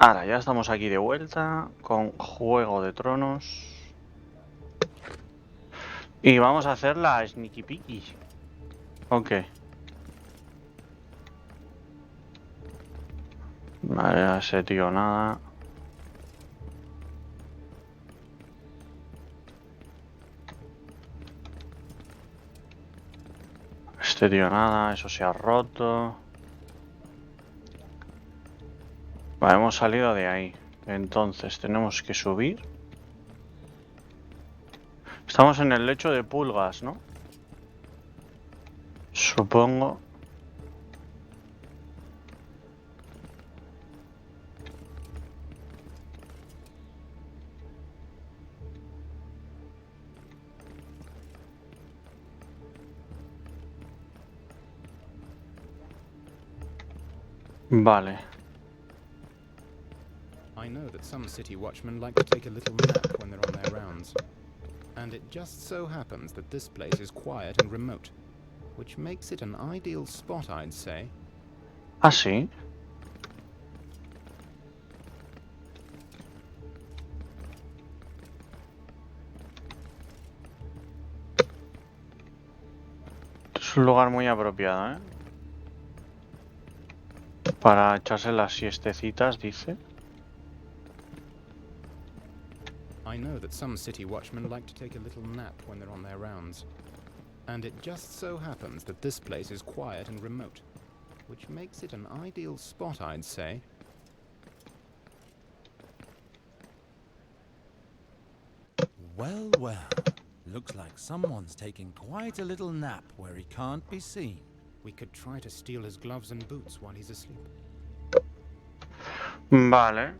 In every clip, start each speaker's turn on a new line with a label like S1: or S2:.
S1: Ahora, ya estamos aquí de vuelta con Juego de Tronos. Y vamos a hacer la Sneaky Peeky. Ok. Vale, a ese tío nada. Este tío nada, eso se ha roto. Vale, hemos salido de ahí. Entonces tenemos que subir. Estamos en el lecho de pulgas, ¿no? Supongo. Vale.
S2: I know that some city watchmen like to take a little nap when they're on their rounds. And it just so happens that this place is quiet and remote, which makes it an ideal spot, I'd say.
S1: ¿Ah, sí? Es un lugar muy apropiado, ¿eh? Para echarse las siestecitas, dice.
S2: I know that some city watchmen like to take a little nap when they're on their rounds. And it just so happens that this place is quiet and remote, which makes it an ideal spot, I'd say.
S3: Well, well. Looks like someone's taking quite a little nap where he can't be seen.
S2: We could try to steal his gloves and boots while he's asleep.
S1: Vale.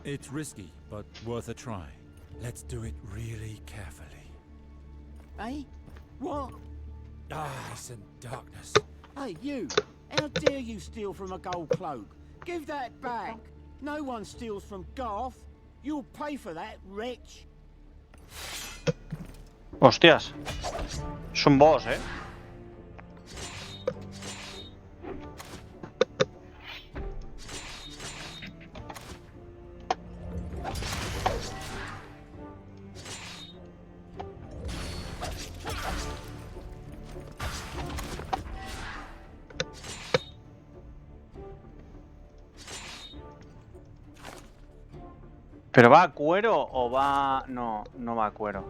S3: It's risky, but worth a try. Let's do it really carefully.
S4: Eh? What?
S3: Ice and darkness.
S4: Hey, you! How dare you steal from a gold cloak? Give that back! No one steals from Garth. You'll pay for that, wretch!
S1: Hostias. Es un boss, ¿eh? ¿Pero va a cuero o va...? No, no va a cuero.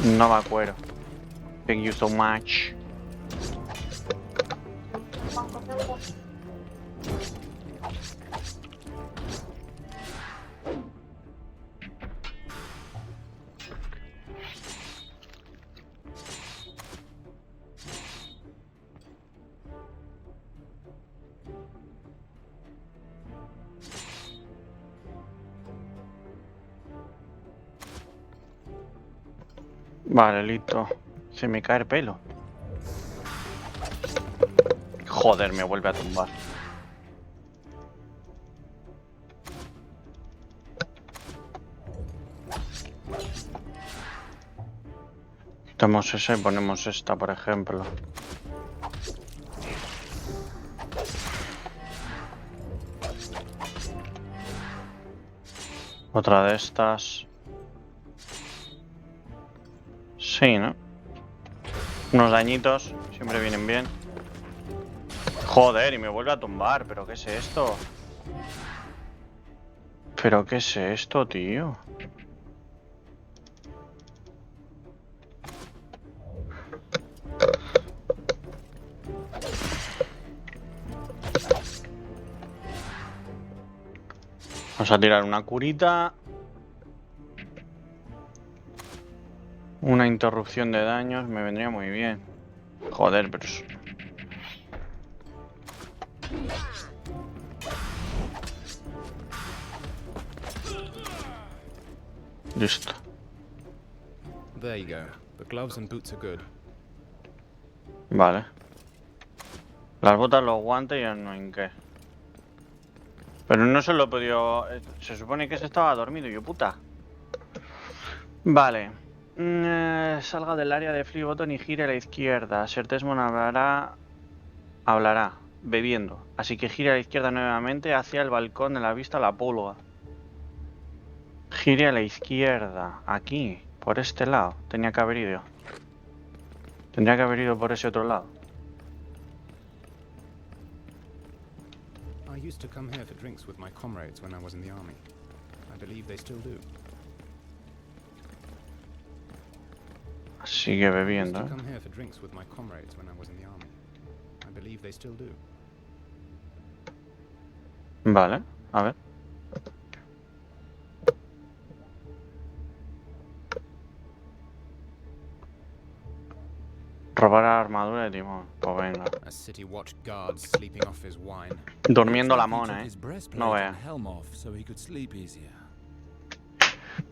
S1: No va a cuero. Thank you so much. Vale, listo. Se me cae el pelo. Joder, me vuelve a tumbar. Quitamos esa y ponemos esta, por ejemplo. Otra de estas. Sí, ¿no? Unos dañitos siempre vienen bien. Joder, y me vuelve a tumbar. ¿Pero qué es esto? ¿Pero qué es esto, tío? Vamos a tirar una curita. Una interrupción de daños me vendría muy bien. Joder, pero... Listo.
S2: There you go. The gloves and boots are good.
S1: Vale. Las botas, los guantes y el no en qué. Pero no se lo he podido... Se supone que se estaba dormido, yo puta. Vale. Salga del área de flip button y gire a la izquierda. Sir Desmond hablará, bebiendo. Así que gire a la izquierda nuevamente hacia el balcón de la vista a la pulga. Gire a la izquierda. Aquí, por este lado. Tenía que haber ido. Tendría que haber ido por ese otro lado.
S2: I used to come here for drinks with my comrades when I was in the army. I believe they still do.
S1: Sigue bebiendo,
S2: I used to come here for drinks with my comrades when I was in the army. I believe they still do.
S1: Vale, a ver. Robar la armadura de timón. Pues venga.
S2: A city watch guard sleeping off his wine.
S1: Durmiendo la
S3: Looks like he
S1: mona,
S3: took his breastplate
S1: No
S3: and
S1: vea.
S3: helm off so he could sleep easier.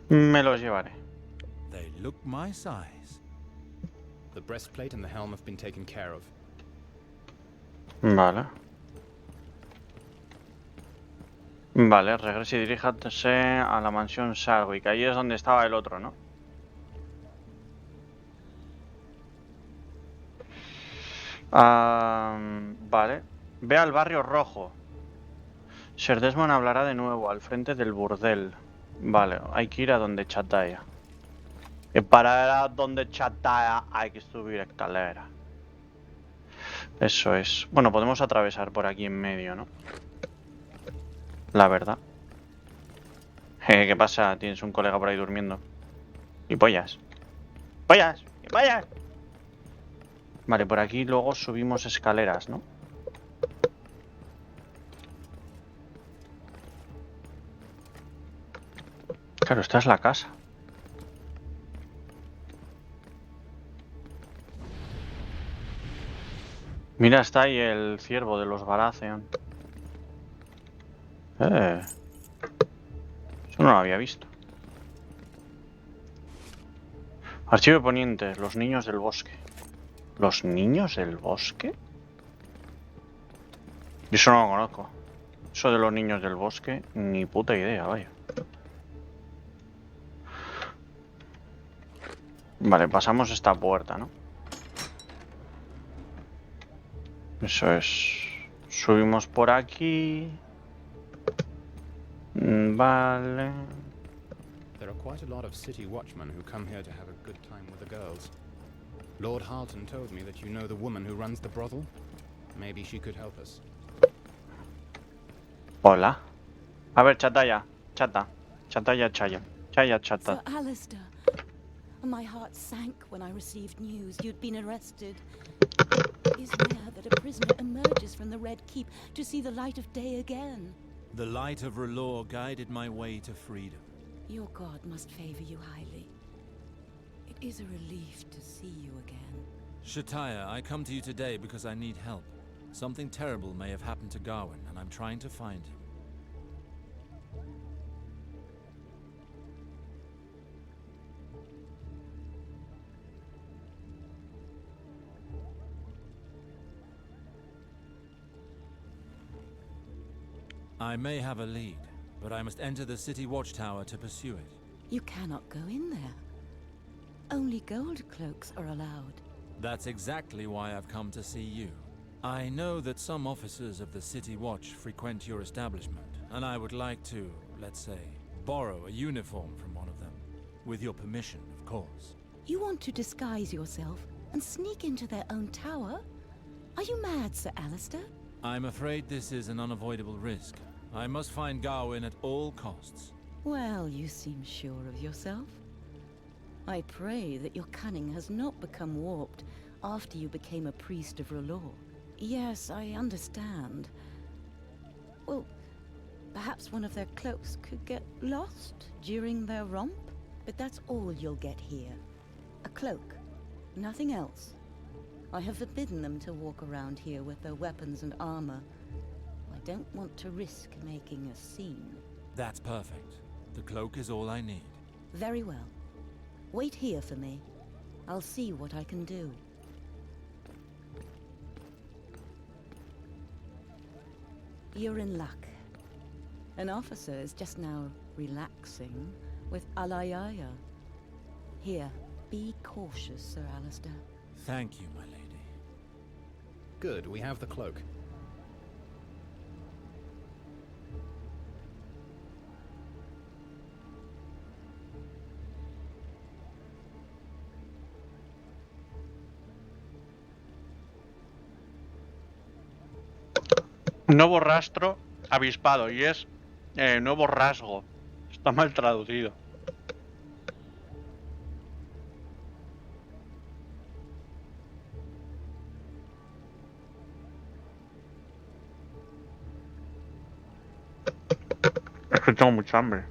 S1: Me los llevaré.
S3: They look my size.
S2: The breastplate and the helm have been taken care of.
S1: Vale. Vale, regrese y diríjase a la mansión Sarwick. Ahí es donde estaba el otro, ¿no? Vale. Ve al barrio rojo. Sir Desmond hablará de nuevo, al frente del burdel. Vale, hay que ir a donde Chataya. Y para ir a donde Chataya hay que subir escalera. Eso es. Bueno, podemos atravesar por aquí en medio, ¿no? La verdad. ¿Qué pasa? Tienes un colega por ahí durmiendo. Y pollas. ¡Pollas! ¡Y pollas! Vale, por aquí luego subimos escaleras, ¿no? Claro, esta es la casa. Mira, está ahí el ciervo de los Baratheon. Eso no lo había visto. Archivo de Poniente, los niños del bosque. ¿Los niños del bosque? Yo eso no lo conozco. Eso de los niños del bosque, ni puta idea, vaya. Vale, pasamos esta puerta, ¿no? Eso es. Subimos por aquí. Vale.
S2: There are quite a lot of city watchmen who come here to have a good time with the girls. Lord Halton told me that you know the woman who runs the brothel. Maybe she could help us.
S1: Hola. A ver, Chataya. Chata. Chataya, Chaya. Chaya, chata.
S5: Sir Alistair, my heart sank when I received news you'd been arrested. It is rare that a prisoner emerges from the Red Keep to see the light of day again.
S3: The light of R'hllor guided my way to freedom.
S5: Your god must favor you highly. It is a relief to see you again.
S3: Shataya, I come to you today because I need help. Something terrible may have happened to Gawain, and I'm trying to find him. I may have a lead, but I must enter the city watchtower to pursue it.
S5: You cannot go in there. Only gold cloaks are allowed.
S3: That's exactly why I've come to see you. I know that some officers of the City Watch frequent your establishment, and I would like to, let's say, borrow a uniform from one of them. With your permission, of course.
S5: You want to disguise yourself and sneak into their own tower? Are you mad, Sir Alistair?
S3: I'm afraid this is an unavoidable risk. I must find Gawain at all costs.
S5: Well, you seem sure of yourself. I pray that your cunning has not become warped after you became a priest of R'hllor. Yes, I understand. Well, perhaps one of their cloaks could get lost during their romp? But that's all you'll get here. A cloak. Nothing else. I have forbidden them to walk around here with their weapons and armor. I don't want to risk making a scene.
S3: That's perfect. The cloak is all I need.
S5: Very well. Wait here for me. I'll see what I can do. You're in luck. An officer is just now relaxing with Alayaya. Here, be cautious, Sir Alistair.
S3: Thank you, my lady.
S2: Good, we have the cloak.
S1: Nuevo rastro avispado y es nuevo rasgo. Está mal traducido. Es que tengo mucha hambre.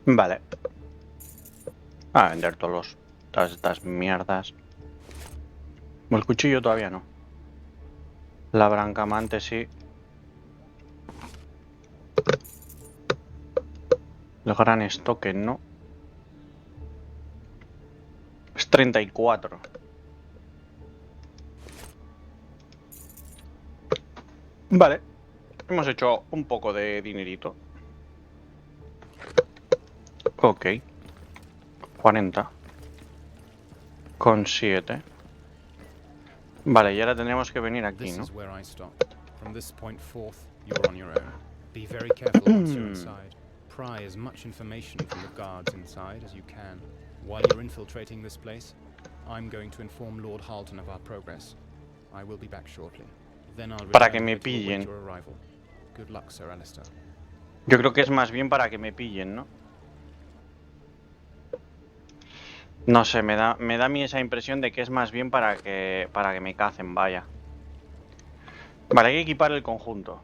S1: Vale. A vender todas estas mierdas. El cuchillo todavía no. La brancamante sí. El gran estoque no. Es 34. Vale. Hemos hecho un poco de dinerito. Ok. 40. Con 7. Vale, y ahora tendríamos que venir aquí,
S2: This
S1: ¿no?
S2: is where I stopped. From this point forth, you're on your own. Be very careful once you're inside. Pry as much information from the guards inside as you can. While you're infiltrating this place, I'm going to inform Lord Halton of our progress. I will be back shortly. Then I'll
S1: Para
S2: return
S1: que me
S2: here to await
S1: pillen.
S2: your arrival. Good luck, Sir Alistair.
S1: Yo creo que es más bien para que me pillen, ¿no? No sé, me da a mí esa impresión de que es más bien para que me cacen, vaya. Vale, hay que equipar el conjunto.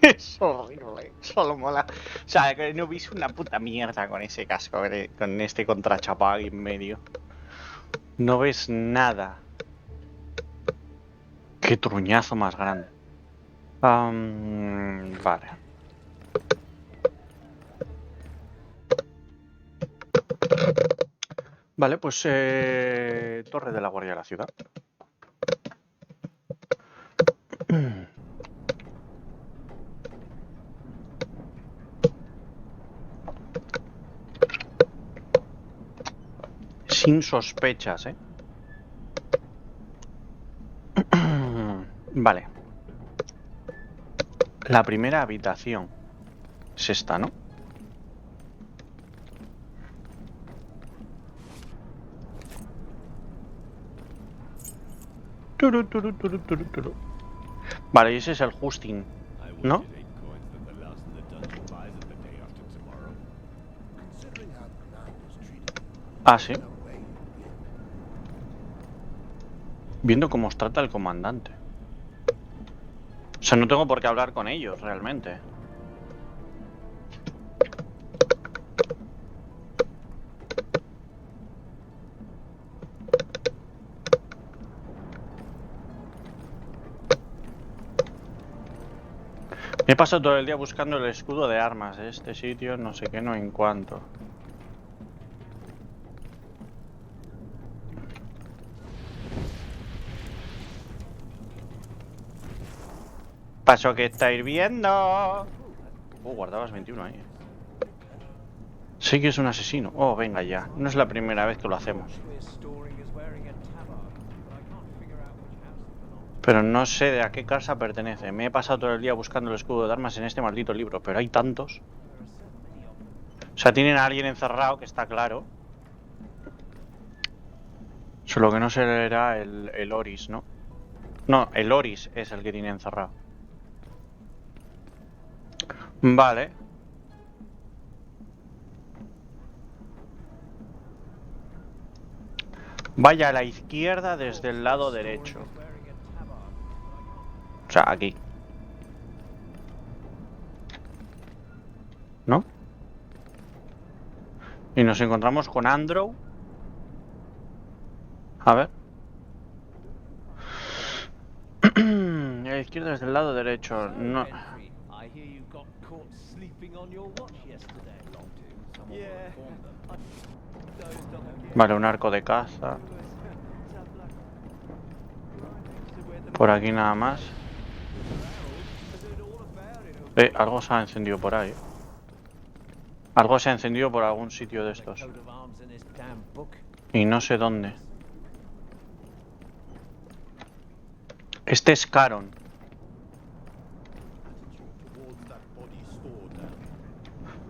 S1: Es horrible, solo mola. O sea, que no veis una puta mierda con ese casco, con este contrachapado ahí en medio. No ves nada. Qué truñazo más grande. Vale. Vale, pues Torre de la Guardia de la Ciudad. Sin sospechas, ¿eh? Vale. La primera habitación es esta, ¿no? Vale, y ese es el hosting, ¿no? Ah, sí. Viendo cómo os trata el comandante. O sea, no tengo por qué hablar con ellos, realmente. Me he pasado todo el día buscando el escudo de armas de este sitio, no sé qué, no en cuánto. Paso que está hirviendo. Guardabas 21 ahí. Sí que es un asesino. Oh, venga ya. No es la primera vez que lo hacemos. Pero no sé de a qué casa pertenece. Me he pasado todo el día buscando el escudo de armas en este maldito libro, pero hay tantos. O sea, tienen a alguien encerrado, que está claro. Solo que no será el Oris, ¿no? No, el Oris es el que tiene encerrado. Vale. Vaya a la izquierda desde el lado derecho. O sea, aquí. ¿No? Y nos encontramos con Andrew. A ver. A la izquierda desde el lado derecho. No. Vale, un arco de caza. Por aquí nada más. Algo se ha encendido por ahí. Algo se ha encendido por algún sitio de estos. Y no sé dónde. Este es Caron.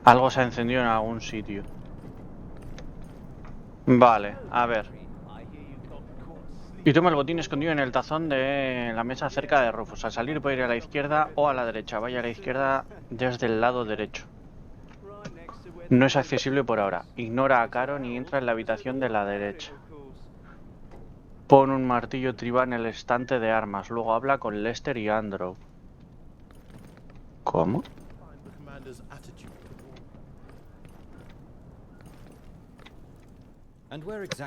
S1: Algo se ha encendido en algún sitio. Vale, a ver. Y toma el botín escondido en el tazón de la mesa cerca de Rufus. Al salir puede ir a la izquierda o a la derecha. Vaya a la izquierda desde el lado derecho. No es accesible por ahora. Ignora a Caron y entra en la habitación de la derecha. Pon un martillo tribal en el estante de armas. Luego habla con Lester y Andrew. ¿Cómo?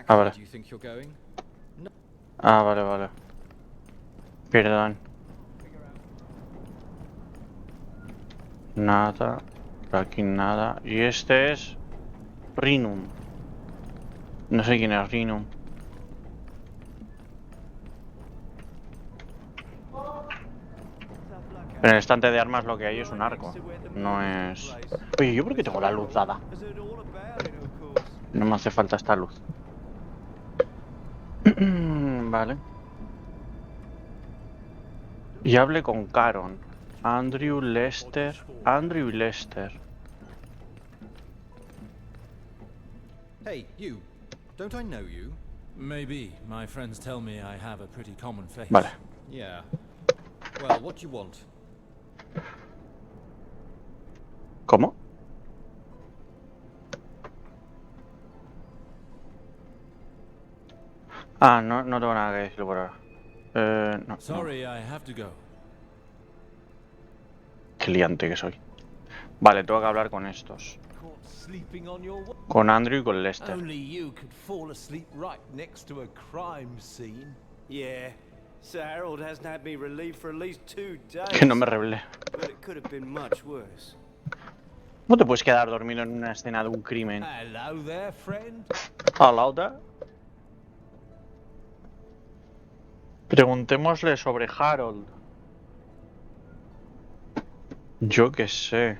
S1: Ah, vale. Ah, vale, vale. Perdón. Nada. Por aquí nada. Y este es... Rinum. No sé quién es Rinum. En el estante de armas lo que hay es un arco. No es... Oye, ¿yo por qué tengo la luz dada? No me hace falta esta luz. Vale. Y hable con Caron. Andrew, Lester... Andrew y Lester.
S6: Hey, you. Don't I know you?
S3: Maybe. My friends tell me I have a pretty common face.
S1: Vale.
S6: Yeah. Well, what do you want?
S1: ¿Cómo? Ah, no tengo nada que decirlo por ahora. No.
S3: Sorry, I have to go.
S1: Qué liante que soy. Vale, tengo que hablar con estos. Con Andrew y con Lester.
S7: Only you could fall asleep right next to a crime scene. Yeah. Sir Harold hasn't had me relieved for at least 2 days.
S1: Que no me revelé.
S7: But it could have been much worse.
S1: ¿Cómo te puedes quedar dormido en una escena de un crimen?
S7: Hello there, friend.
S1: Hello there. Preguntémosle sobre Harold. Yo qué sé.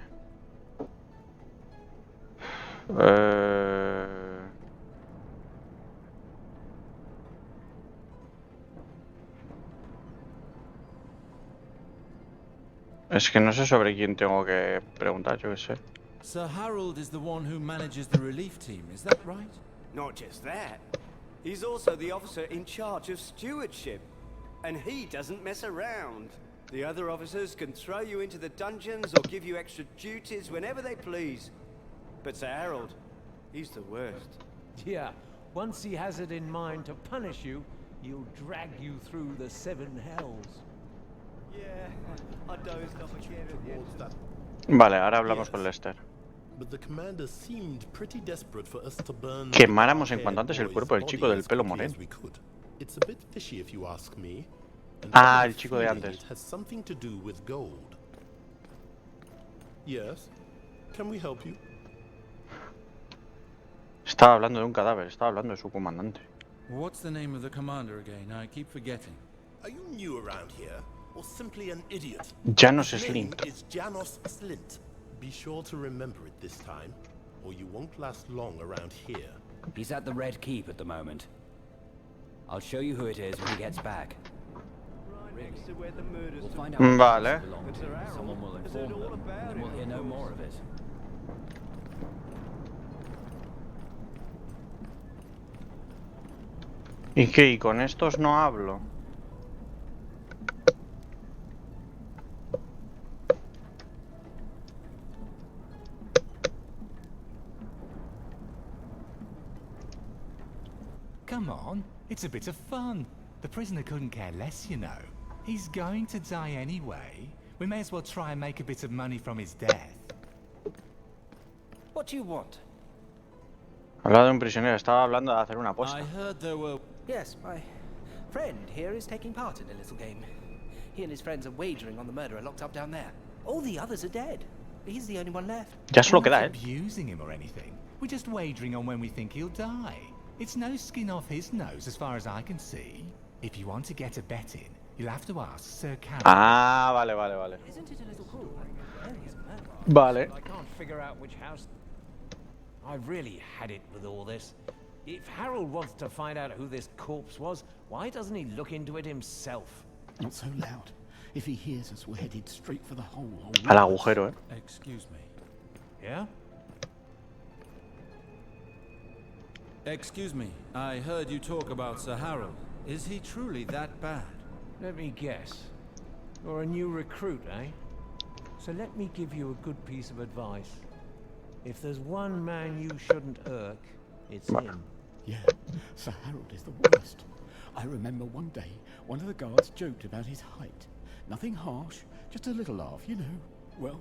S1: Es que no sé sobre quién tengo que preguntar, yo qué sé.
S3: Sir Harold is the one who manages the relief team, is that right?
S7: Not just that. He's also the officer in charge of stewardship. And he doesn't mess around. The other officers can throw you into the dungeons or give you extra duties whenever they please. But Sir Harold, he's the worst.
S8: Yeah, once he has it in mind to punish you, he'll drag you through the 7 hells.
S7: Yeah, I dozed off again at the end of that.
S1: Vale, ahora hablamos con Lester.
S9: But the commander seemed pretty desperate for us to burn
S1: Quemáramos en cuanto antes el cuerpo del chico del pelo moreno.
S9: It's a bit fishy if you ask me.
S1: Ah, el chico de antes.
S9: It has something to do with gold. Yes. Can we help you?
S1: Estaba hablando de un cadáver, estaba hablando de su comandante.
S3: What's the name of the commander again? I keep forgetting.
S9: Are you new around here, or simply an idiot?
S1: Janos
S9: His name
S1: Slint.
S9: is Janos Slint. Be sure to remember it this time, or you won't last long around here.
S10: He's at the Red Keep at the moment. I'll show you who it is when he gets back.
S7: Right next to where the murders
S10: We'll
S7: took
S10: find out
S7: place.
S10: where
S1: Vale.
S10: it belongs
S7: But Sir
S10: to.
S7: Harold
S10: Someone will
S7: has heard
S10: inform
S7: all
S10: them,
S7: about
S10: and then we'll
S7: it,
S10: hear no
S7: of
S10: more
S7: course.
S10: of it.
S1: ¿Y qué? ¿Y con estos no hablo?
S11: Come on, it's a bit of fun. The prisoner couldn't care less, you know. He's going to die anyway. We may as well try and make a bit of money from his death.
S10: What do you want?
S1: Hablaba de un prisionero, estaba hablando de hacer una apuesta.
S3: I heard there were...
S12: Yes, my friend here is taking part in a little game. He and his friends are wagering on the murderer locked up down there. All the others are dead. He's the only one left.
S1: Ya solo
S11: We're not
S1: queda,
S11: abusing him or anything. We're just wagering on when we think he'll die. It's no skin off his nose as far as I can see. If you want to get a bet in, you'll have to ask Sir Caby.
S1: Ah, vale.
S12: Isn't it a little cruel? Well, he's a murderer.
S1: Vale.
S8: I can't figure out which house... I've really had it with all this. If Harold wants to find out who this corpse was, why doesn't he look into it himself?
S4: Not so loud. If he hears us, we're headed straight for the hole.
S1: Al agujero,
S3: Excuse me.
S8: Yeah?
S3: Excuse me. I heard you talk about Sir Harold. Is he truly that bad?
S8: Let me guess. You're a new recruit, eh? So let me give you a good piece of advice. If there's one man you shouldn't irk, it's him.
S4: Yeah, Sir Harold is the worst. I remember one day, one of the guards joked about his height. Nothing harsh, just a little laugh, you know. Well,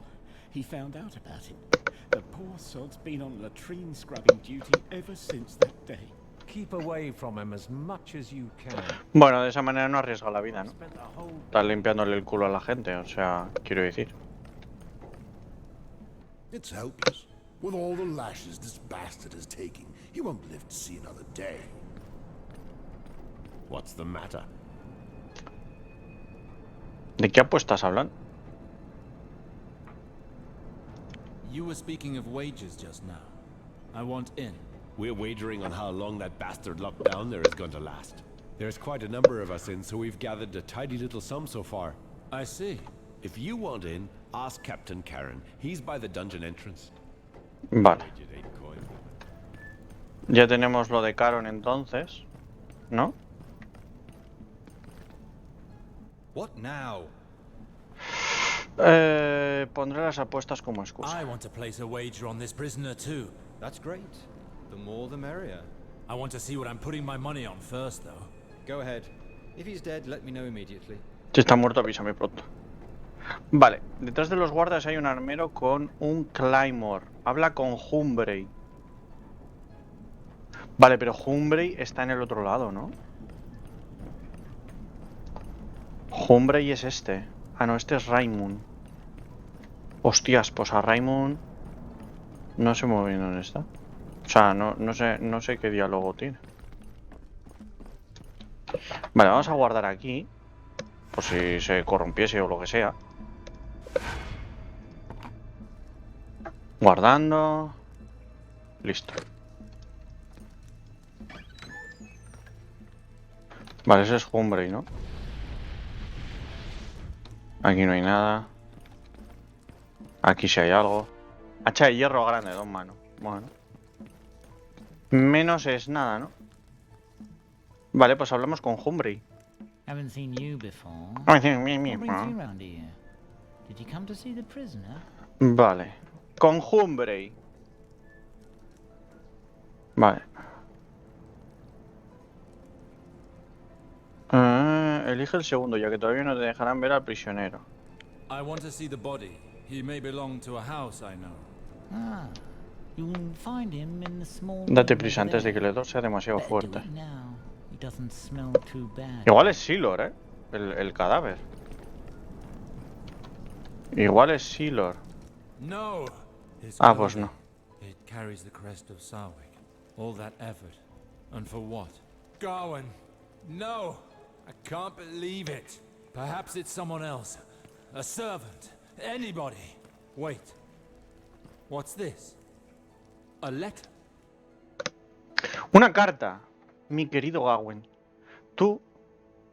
S4: he found out about it. The poor sod's been on latrine scrubbing duty ever since that day.
S8: Keep away from him as much as you can.
S1: Bueno, de esa manera no arriesga la vida, ¿no?
S8: Spent the whole
S1: Estás limpiándole el culo a la gente, o sea, quiero decir.
S9: It's hopeless. With all the lashes this bastard is taking, he won't live to see another day. What's the matter?
S1: ¿De qué apuestas hablan?
S3: You were speaking of wages just now. I want in.
S13: We're wagering on how long that bastard locked down there is going to last. There's quite a number of us in, so we've gathered a tidy little sum so far.
S3: I see.
S13: If you want in, ask Captain Karen. He's by the dungeon entrance.
S1: Vale. Ya tenemos lo de Caron entonces, ¿no?
S6: What now?
S1: Pondré las apuestas como excusa.
S3: I want to place a wager on this prisoner too.
S6: That's great. The more the merrier.
S3: I want to see what I'm putting my money on first, though.
S6: Go ahead. If he's dead, let me know immediately.
S1: Si está muerto, avísame pronto. Vale, detrás de los guardas hay un armero con un Claymore. Habla con Humbrey. Vale, pero Humbrey está en el otro lado, ¿no? Humbrey es este. Ah, no, este es Raymond. Hostias, pues a Raymond... No sé muy bien dónde está. O sea, no sé qué diálogo tiene. Vale, vamos a guardar aquí. Por si se corrompiese o lo que sea. Guardando. Listo. Vale, ese es Humbrey, ¿no? Aquí no hay nada. Aquí sí hay algo. Hacha de hierro grande, 2 manos. Bueno. Menos es nada, ¿no? Vale, pues hablamos con Humbrey.
S14: Haven't seen you before.
S1: What
S14: What brings you round here? Did you come to see the prisoner?
S1: Vale. Con Humbrey. Vale. Elige el segundo, ya que todavía no te dejarán ver al prisionero.
S3: I want to see the body. He may belong to a house I know.
S14: Ah, you will find him in the small
S1: Date
S14: room
S1: prisa
S14: over
S1: antes de que
S14: there.
S1: el hedor sea demasiado
S14: Better do
S1: fuerte.
S14: it now. He doesn't smell too bad.
S1: Igual es Silor, ¿eh? El cadáver. Igual es Silor.
S3: No. His
S1: Ah, pues
S3: clothing.
S1: no.
S3: It carries the crest of Sarwick. All that effort. And for what? Gawain. No. I can't believe it. Perhaps it's someone else. A servant. Anybody. Wait. What's this? A letter.
S1: Una carta. Mi querido Gawain. Tú,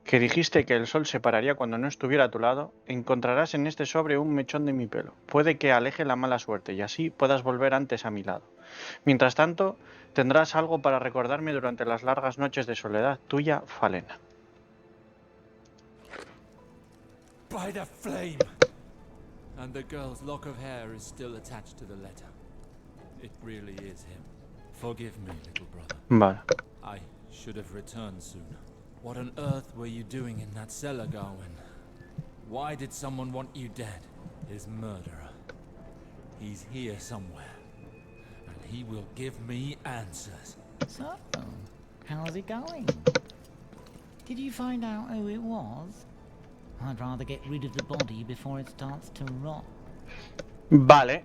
S1: que dijiste que el sol se pararía cuando no estuviera a tu lado, encontrarás en este sobre un mechón de mi pelo. Puede que aleje la mala suerte y así puedas volver antes a mi lado. Mientras tanto, tendrás algo para recordarme durante las largas noches de soledad. Tuya, Falena.
S3: By the flame! And the girl's lock of hair is still attached to the letter. It really is him. Forgive me, little brother.
S1: Vale.
S3: I should have returned sooner. What on earth were you doing in that cellar, Gawain? Why did someone want you dead? His murderer. He's here somewhere. And he will give me answers.
S14: So, how's it going? Did you find out who it was? I'd rather get rid of the body before it starts to rot.
S1: Vale.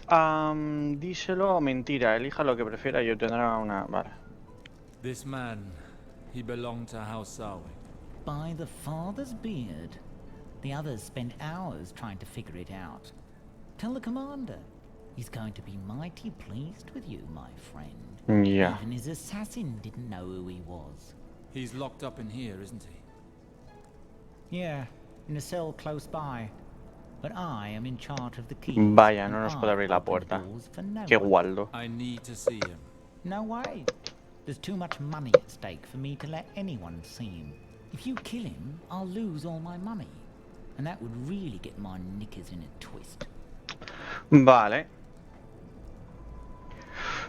S1: Díselo o mentira. Elija lo que prefiera y obtendrá una... Vale.
S3: This man, he belonged to House Sarwick.
S14: By the father's beard. The others spent hours trying to figure it out. Tell the commander. He's going to be mighty pleased with you, my friend.
S1: Yeah.
S14: Even his assassin didn't know who he was.
S3: He's locked up in here, isn't he?
S14: Yeah, in a cell close by. But I am in charge of the keys.
S1: Vaya, no nos puede abrir la puerta. Qué gualdo.
S3: I need to see him.
S14: No way. There's too much money at stake for me to let anyone see him. If you kill him, I'll lose all my money. And that would really get my knickers in a twist.
S1: Vale.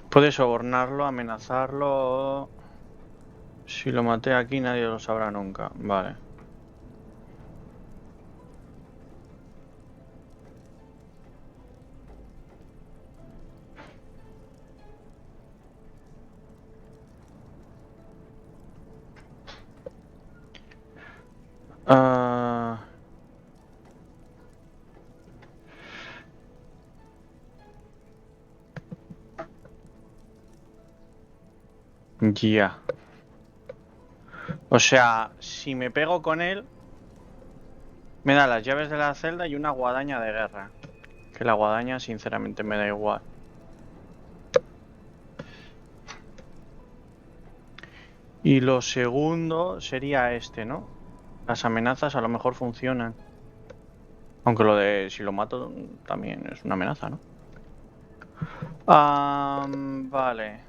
S1: Puedes sobornarlo, amenazarlo. Si lo maté aquí nadie lo sabrá nunca. Vale. Ya. O sea, si me pego con él, me da las llaves de la celda y una guadaña de guerra. Que la guadaña, sinceramente, me da igual. Y lo segundo sería este, ¿no? Las amenazas a lo mejor funcionan. Aunque lo de si lo mato también es una amenaza, ¿no? Vale.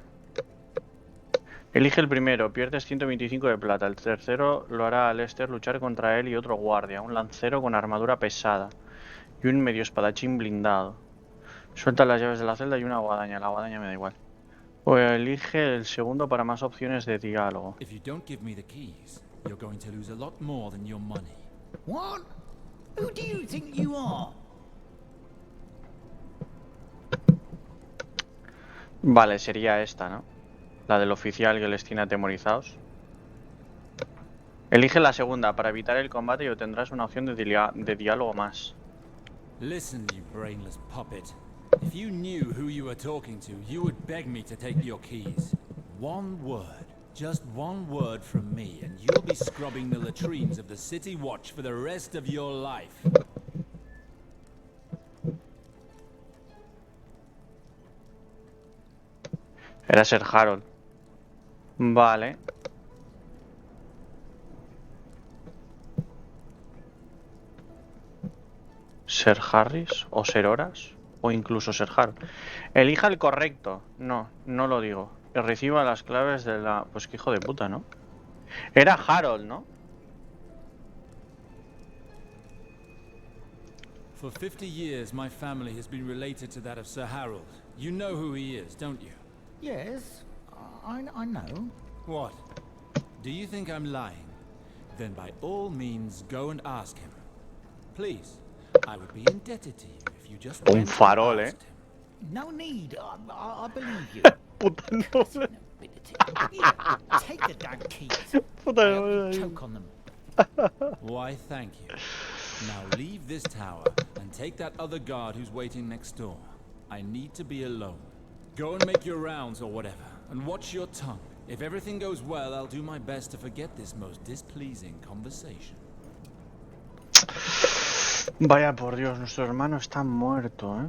S1: Elige el primero, pierdes 125 de plata. El tercero lo hará a Lester luchar contra él y otro guardia, un lancero con armadura pesada y un medio espadachín blindado. Suelta las llaves de la celda y una guadaña. La guadaña me da igual. O elige el segundo para más opciones de diálogo.
S3: If you don't give me the keys, you're going to lose a lot more than your money.
S14: What? Who do you think you are?
S1: Vale, sería esta, ¿no? La del oficial que les tiene atemorizados. Elige la segunda para evitar el combate y obtendrás una opción de diálogo más.
S3: Listen, you brainless puppet. If you knew who you were talking to, you would beg me to take your keys. One word, just one word from me, and you'll be scrubbing the latrines of the City Watch for the rest of your life.
S1: Era Sir Harold. Vale. Ser Harris o Ser Horas o incluso Ser Harold. Elija el correcto. No, no lo digo. Y reciba las claves de la... Pues qué hijo de puta, ¿no? Era Harold, ¿no?
S3: For 50 years, my family has been related to that of Sir Harold. You know who he is, don't you?
S14: Yes, I know.
S3: What? Do you think I'm lying? then by all means go and ask him. Please, I would be indebted to you if you just
S1: Un
S3: went
S1: farol,
S3: and
S1: eh.
S3: asked him.
S14: No need. I believe you.
S1: Puta noble.
S14: Here, take the damn keys.
S1: Puta
S14: I hope
S1: noble.
S14: you choke on them.
S3: Why, thank you. Now leave this tower and take that other guard who's waiting next door. I need to be alone. Go and make your rounds or whatever, and watch your tongue. If everything goes well, I'll do my best to forget this most displeasing conversation.
S1: Vaya por Dios, nuestro hermano está muerto, ¿eh?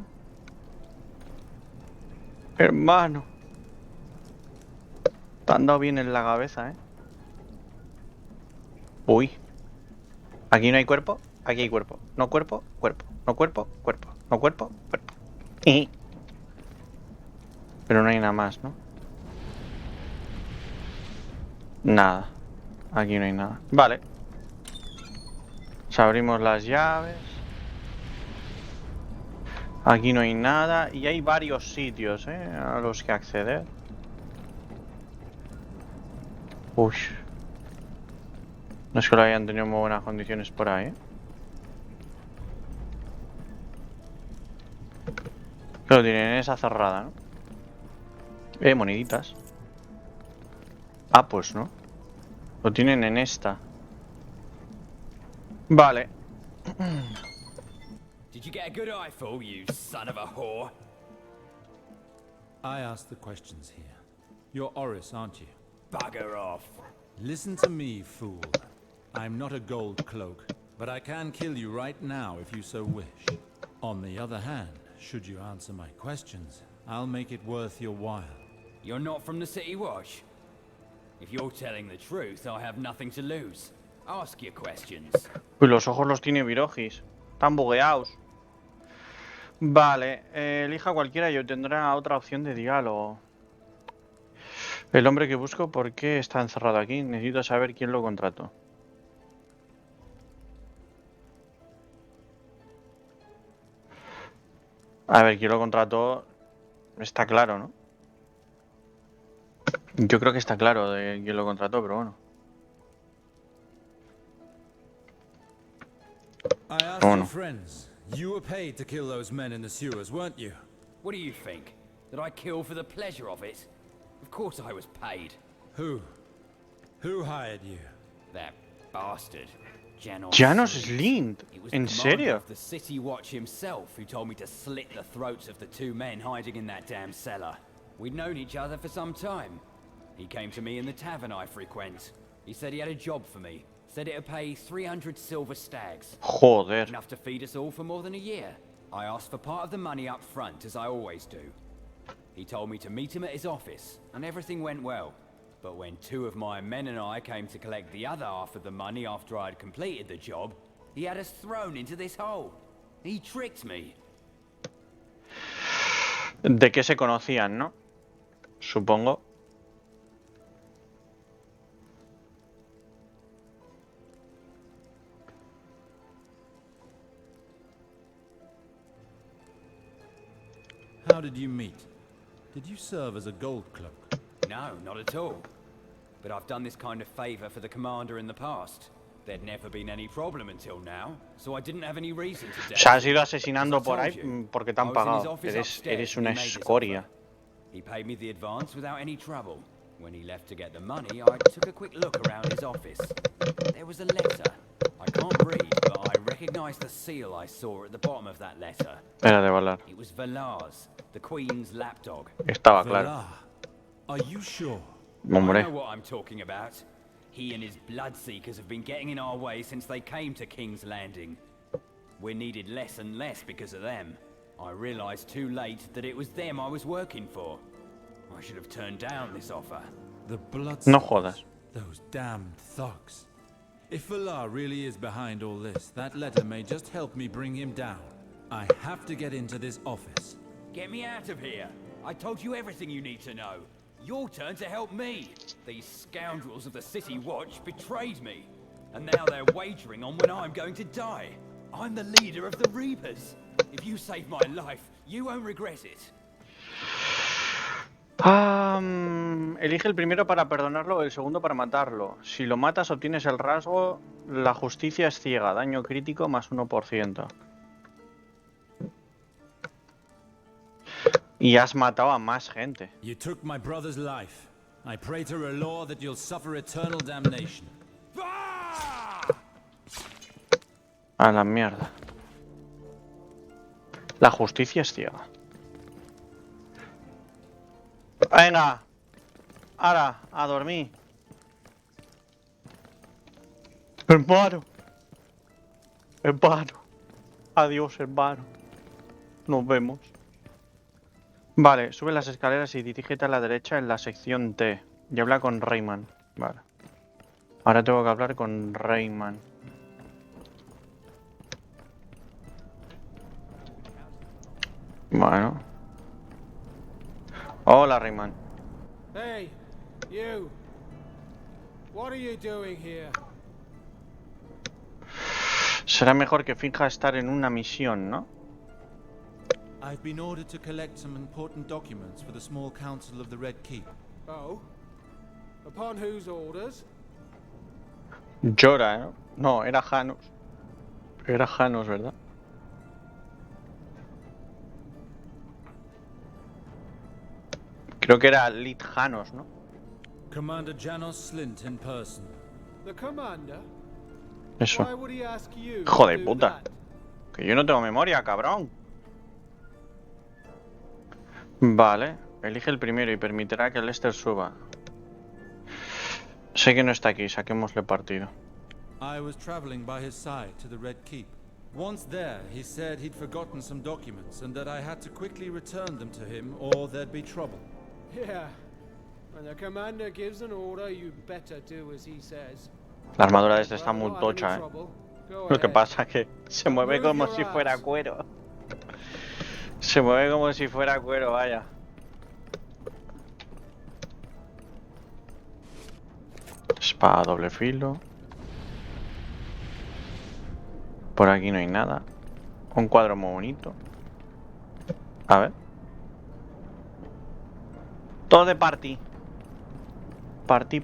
S1: Hermano. Te han dado bien en la cabeza, ¿eh? Uy. Aquí no hay cuerpo, aquí hay cuerpo. No cuerpo, cuerpo. No cuerpo, cuerpo. No cuerpo, cuerpo. Pero no hay nada más, ¿no? Nada. Aquí no hay nada. Vale. Pues abrimos las llaves. Aquí no hay nada. Y hay varios sitios, a los que acceder. Uy. No es que lo hayan tenido muy buenas condiciones por ahí, Que lo tienen en esa cerrada, ¿no? Moneditas. Ah, pues no. Lo tienen en esta. Vale.
S10: Did you get a good eyeful, you son of a whore?
S3: I ask the questions here. You're Oris, aren't you?
S10: Bugger off.
S3: Listen to me, fool. I'm not a gold cloak, but I can kill you right now if you so wish. On the other hand, should you answer my questions, I'll make it worth your while.
S10: You're not from the City Watch? If you're telling the truth, I have nothing to lose. Ask your questions.
S1: Uy, los ojos los tiene Virogis. Están bugueados. Vale, elija cualquiera y obtendrá otra opción de diálogo. El hombre que busco, ¿por qué está encerrado aquí? Necesito saber quién lo contrató. A ver, quién lo contrató está claro, ¿no? Yo creo que está claro de quién lo contrató, pero bueno.
S3: I asked your friends. You were paid to kill those men in the sewers, weren't you?
S10: What do you think? That I kill for the pleasure of it? Of course I was paid.
S3: Who? Who hired you?
S10: That bastard.
S1: Janos Slind. ¿En serio?
S10: The City Watch himself who told me to slit the throats of the two men hiding in that damn cellar. We'd known each other for some time. He came to me in the tavern I frequent. He said he had a job for me. Said it'd pay 300 silver stags.
S1: Joder.
S10: Enough to feed us all for more than a year. I asked for part of the money up front, as I always do. He told me to meet him at his office, and everything went well. But when two of my men and I came to collect the other half of the money after I'd completed the job, he had us thrown into this hole. He tricked me.
S1: ¿De qué se conocían, no? Supongo.
S3: How did you meet? Did you serve as a gold cloak?
S10: No, not at all. But I've done this kind of favor for the commander in the past. There'd never been any problem until now, so I didn't have any reason to doubt.
S1: Se has ido asesinando por ahí porque te han pagado. Eres una escoria.
S10: He paid me the advance without any trouble. When he left to get the money, I took a quick look around his office. There was a letter. I can't read, but I recognized the seal I saw at the bottom of that letter.
S1: Era de Valar.
S10: It was Valar's, the Queen's lapdog.
S1: Estaba claro.
S3: Valar. Are you sure?
S1: Hombre.
S10: I know what I'm talking about. He and his bloodseekers have been getting in our way since they came to King's Landing. We're needed less and less because of them. I realized too late that it was them I was working for. I should have turned down this offer.
S3: The blood.
S1: No jodas.
S3: Those damned thugs. If Valar really is behind all this, that letter may just help me bring him down. I have to get into this office.
S10: Get me out of here. I told you everything you need to know. Your turn to help me. These scoundrels of the City Watch betrayed me. And now they're wagering on when I'm going to die. I'm the leader of the Reapers. If you save my life, you won't regret it.
S1: elige el primero para perdonarlo o el segundo para matarlo. Si lo matas obtienes el rasgo. La justicia es ciega. Daño crítico más 1%. Y has matado a más gente.
S3: You took my brother's life. I pray to Relor that you'll suffer eternal damnation.
S1: A la mierda. La justicia es ciega. Venga. Ahora, a dormir. Hermano. Hermano. Adiós, hermano. Nos vemos. Vale, sube las escaleras y dirígete a la derecha en la sección T. Y habla con Rayman. Vale. Ahora tengo que hablar con Rayman. Bueno. Hola, Rayman.
S15: Hey, you. What are you doing here?
S1: Será mejor que finja estar en una misión, ¿no?
S3: I've been ordered to collect some important documents for the small council of the Red Keep.
S15: Oh? Upon whose orders?
S1: Llora, ¿no? No, era Janos. Era Janos, ¿verdad? Creo que era Lit Janos, ¿no?
S3: Commander Janos Slint in person.
S15: The commander?
S1: Eso.
S15: Why would he ask you
S1: Hijo
S15: to
S1: de
S15: do
S1: puta.
S15: that?
S1: Que yo no tengo memoria, cabrón. Vale. Elige el primero y permitirá que Lester suba. Sé que no está aquí, saquémosle partido.
S3: I was traveling by his side to the Red Keep. Once there, he said he'd forgotten some documents and that I had to quickly return them to him or there'd be trouble.
S15: Yeah. When the commander gives an order, you better do as he says.
S1: La armadura de este está muy tocha, Lo que pasa es que se mueve como si fuera cuero. Se mueve como si fuera cuero, vaya. Espada doble filo. Por aquí no hay nada. Un cuadro muy bonito. A ver. Todo de party. Party,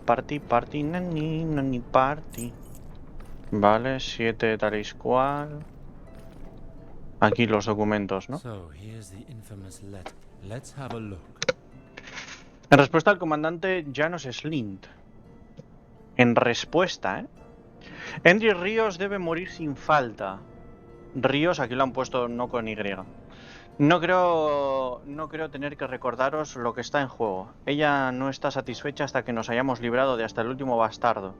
S1: nani, party. Vale, 7 tal y cual. Aquí los documentos, ¿no?
S3: So, here's the infamous letter. Let's have a look.
S1: En respuesta al comandante Janos Slint. En respuesta, Henry Ríos debe morir sin falta. Ríos, aquí lo han puesto no con Y. No creo tener que recordaros lo que está en juego. Ella no está satisfecha hasta que nos hayamos librado de hasta el último bastardo.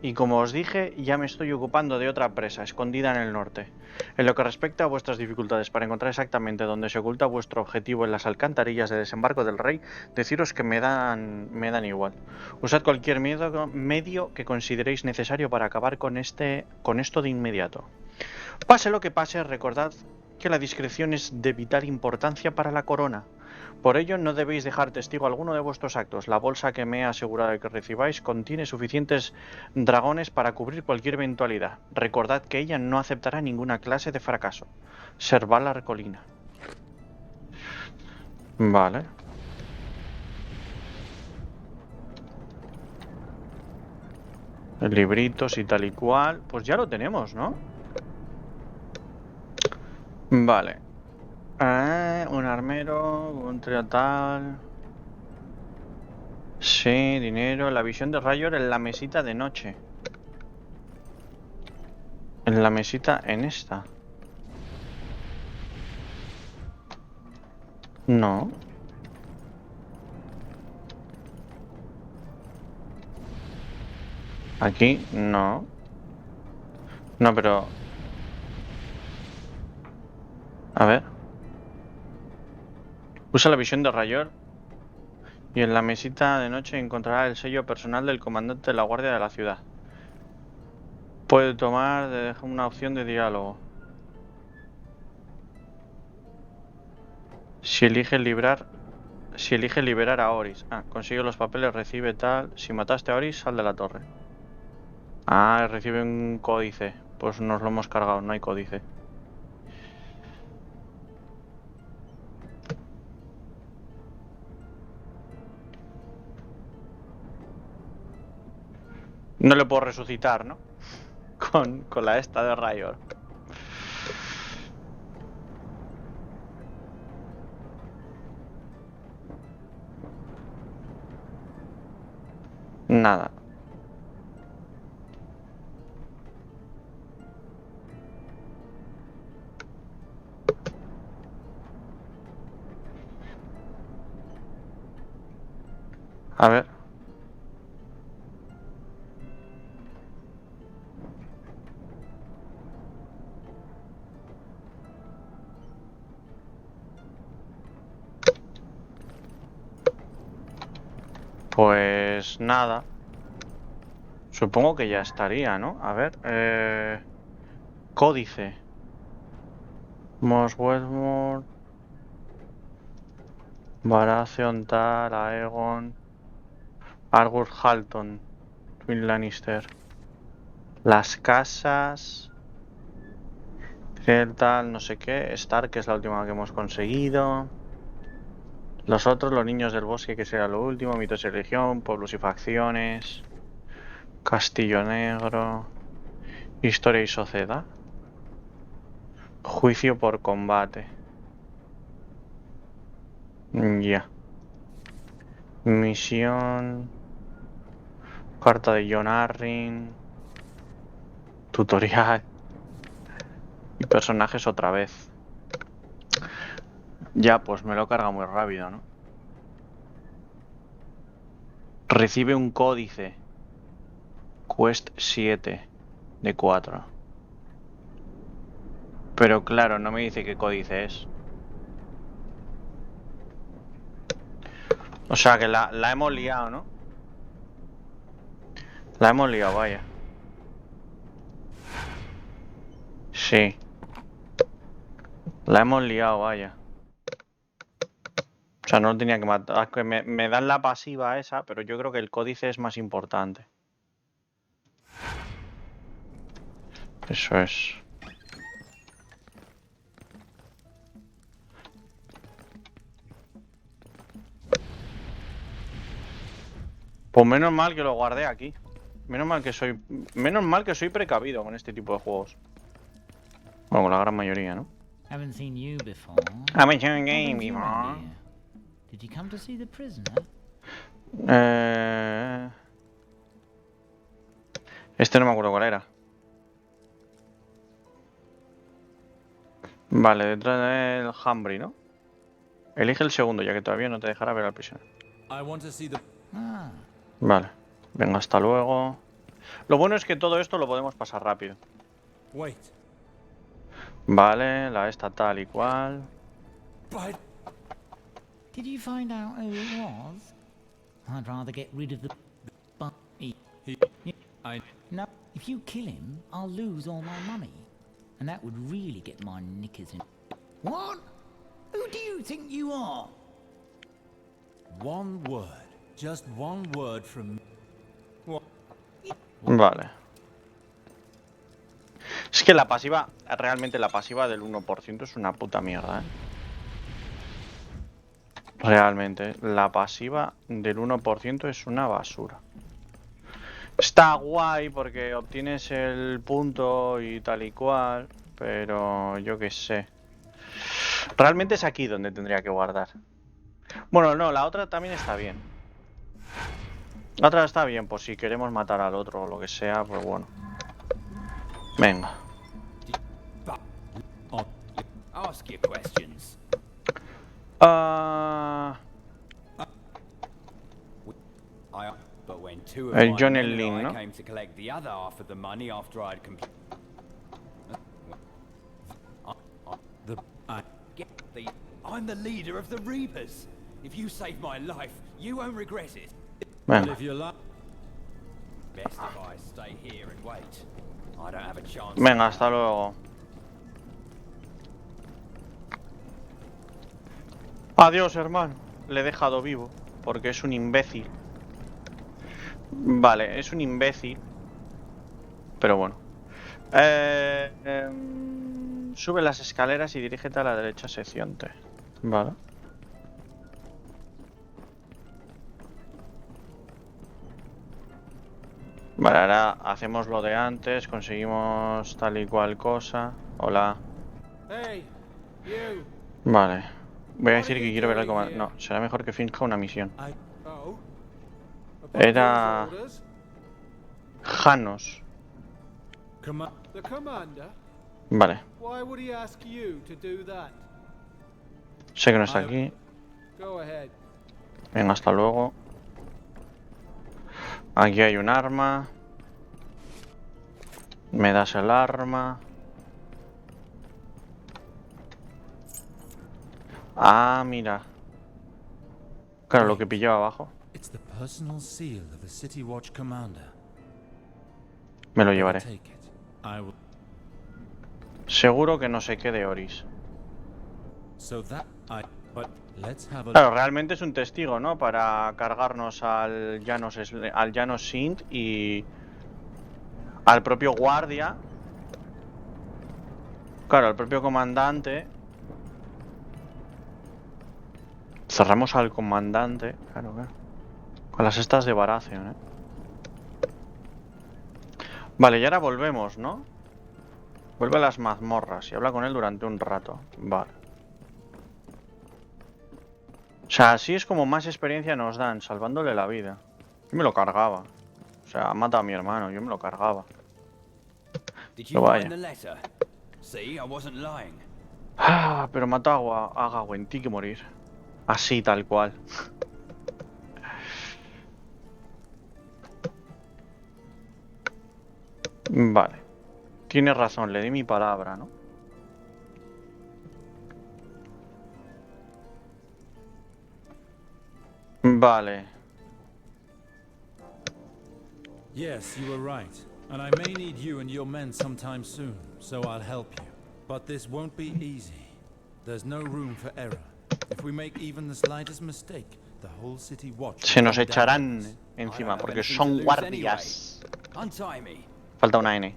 S1: Y como os dije, ya me estoy ocupando de otra presa, escondida en el norte. En lo que respecta a vuestras dificultades para encontrar exactamente dónde se oculta vuestro objetivo en las alcantarillas de desembarco del rey, deciros que me dan igual. Usad cualquier medio que consideréis necesario para acabar con esto de inmediato. Pase lo que pase, recordad que la discreción es de vital importancia para la corona. Por ello, no debéis dejar testigo alguno de vuestros actos. La bolsa que me he asegurado de que recibáis contiene suficientes dragones para cubrir cualquier eventualidad. Recordad que ella no aceptará ninguna clase de fracaso. Servalar Colina. Vale. Libritos y tal y cual. Pues ya lo tenemos, ¿no? Vale. Un armero, un tal. Sí, dinero. La visión de Rayor en la mesita de noche. En la mesita en esta. No. Aquí no. No, pero... A ver. Usa la visión de Rayor y en la mesita de noche encontrará el sello personal del comandante de la guardia de la ciudad. Puede tomar una opción de diálogo. Si elige liberar a Oris. Consigue los papeles, recibe tal. Si mataste a Oris, sal de la torre. Recibe un códice. Pues nos lo hemos cargado, no hay códice. No le puedo resucitar, ¿no? Con la esta de rayos. Nada. A ver. Pues nada. Supongo que ya estaría, ¿no? A ver. Códice. Mos Westmore. Baratheon, Tal, Aegon. Argus Halton. Twin Lannister. Las casas. Tal, no sé qué. Stark, que es la última que hemos conseguido. Los otros, los niños del bosque, que será lo último. Mitos y religión. Pueblos y facciones. Castillo Negro. Historia y sociedad. Juicio por combate. Ya. Misión. Carta de Jon Arryn. Tutorial. Y personajes otra vez. Ya, pues me lo carga muy rápido, ¿no? Recibe un códice. Quest 7 de 4. Pero claro, no me dice qué códice es. O sea que la hemos liado, ¿no? La hemos liado, vaya. Sí. La hemos liado, vaya. O sea, no lo tenía que matar. Es que me dan la pasiva esa, pero yo creo que el códice es más importante. Eso es. Pues menos mal que lo guardé aquí. Menos mal que soy precavido con este tipo de juegos. Bueno, con la gran mayoría, ¿no?
S14: Haven't seen you before.
S1: Haven't seen
S14: What
S1: you
S14: brings you
S1: before.
S14: round here? Did you come to see the prisoner?
S1: Este no me acuerdo cuál era. Vale, detrás del Hambry, ¿no? Elige el segundo, ya que todavía no te dejará ver al prisionero. Vale. Venga, hasta luego. Lo bueno es que todo esto lo podemos pasar rápido. Vale, la esta tal y cual.
S14: Did you find out who it was? I'd rather get rid of the No, if you kill him, I'll lose all my money. And that would really get my knickers in. What? Who do you think you are?
S3: One word. Just one word from...
S1: Vale. Es que la pasiva, realmente la pasiva del 1% es una puta mierda, ¿eh? Realmente, la pasiva del 1% es una basura. Está guay porque obtienes el punto y tal y cual, pero yo qué sé. Realmente es aquí donde tendría que guardar. Bueno, no, la otra también está bien. La otra está bien, pues si queremos matar al otro o lo que sea, pues bueno. Venga.
S10: Ask your questions. But when two of
S1: El
S10: my
S1: John
S10: men
S1: el
S10: and
S1: Lin,
S10: I
S1: ¿no?
S10: came to collect the other half of the money after I'd completed... I'm the leader of the Reapers. If you save my life, you won't regret it.
S1: Venga.
S10: But if you like, best if I stay here and wait. I don't have a chance.
S1: Venga, hasta luego. Adiós, hermano. Le he dejado vivo, porque es un imbécil. Vale, es un imbécil. Pero bueno. Sube las escaleras y dirígete a la derecha, sección T. Vale. Vale, ahora hacemos lo de antes, conseguimos tal y cual cosa. Hola.
S15: Hey, you.
S1: Vale. Voy a
S15: What
S1: decir
S15: are
S1: que
S15: you
S1: quiero ver el
S15: doing
S1: comando.
S15: here?
S1: No, será mejor que finja una misión.
S15: Oh.
S1: Era...
S15: Orders?
S1: Janos.
S15: The commander?
S1: Vale.
S15: Why would he ask you to do that?
S1: Sé que no está aquí.
S15: Go ahead.
S1: Venga, hasta luego. Aquí hay un arma. Me das el arma. Ah, mira. Claro, lo que pillaba abajo.
S3: It's the personal seal of the City Watch commander.
S1: Me lo llevaré.
S3: Take it. I will...
S1: Seguro que no se quede Oris.
S3: So that I... But let's have a...
S1: Claro, realmente es un testigo, ¿no? Para cargarnos al Llanos Sint y al propio guardia. Claro, al propio comandante. Cerramos al comandante. Claro, claro. Con las estas de Baratheon, ¿eh? Vale, y ahora volvemos, ¿no? Vuelve a las mazmorras y habla con él durante un rato. Vale. O sea, así es como más experiencia nos dan, salvándole la vida. Yo me lo cargaba. O sea, mata a mi hermano, yo me lo cargaba. Pero vaya. Ah, pero mató a Gawenti que morir. Así, tal cual. Vale. Tienes razón, le di mi palabra, ¿no? Vale.
S3: Yes, you were right. And I may need you and your men sometime soon, so I'll help you. But this won't be easy. There's no room for error. If we make even the slightest mistake, the whole city watch...
S1: Se nos echarán encima porque son guardias. Falta una N.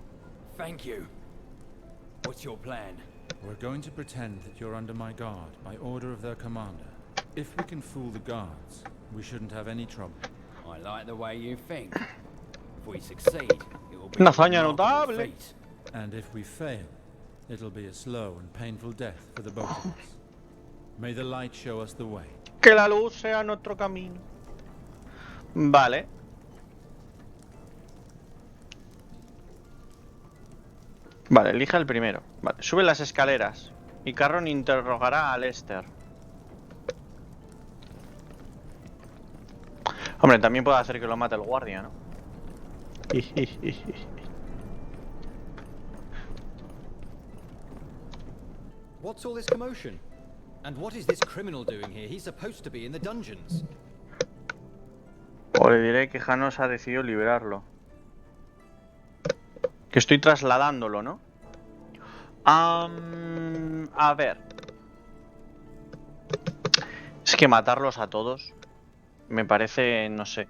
S10: Thank you. What's your plan?
S3: We're going to pretend that you're under my guard by order of their commander. If we can fool the guards, we shouldn't have any trouble.
S10: I like the way you think. If we succeed, it will be
S1: Una
S10: a
S1: hazaña
S10: remarkable
S1: notable.
S10: feat.
S3: And if we fail, it'll be a slow and painful death for the both of us. May the light show us the way.
S1: Que la luz sea nuestro camino. Vale. Vale, elija el primero. Vale, sube las escaleras. Y Carron interrogará a Lester. Hombre, también puede hacer que lo mate el guardia, ¿no?
S6: What's all this commotion? And what is this criminal doing here? He's supposed to be in the dungeons.
S1: O le diré que Janos ha decidido liberarlo. Que estoy trasladándolo, ¿no? A ver. Es que matarlos a todos me parece, no sé.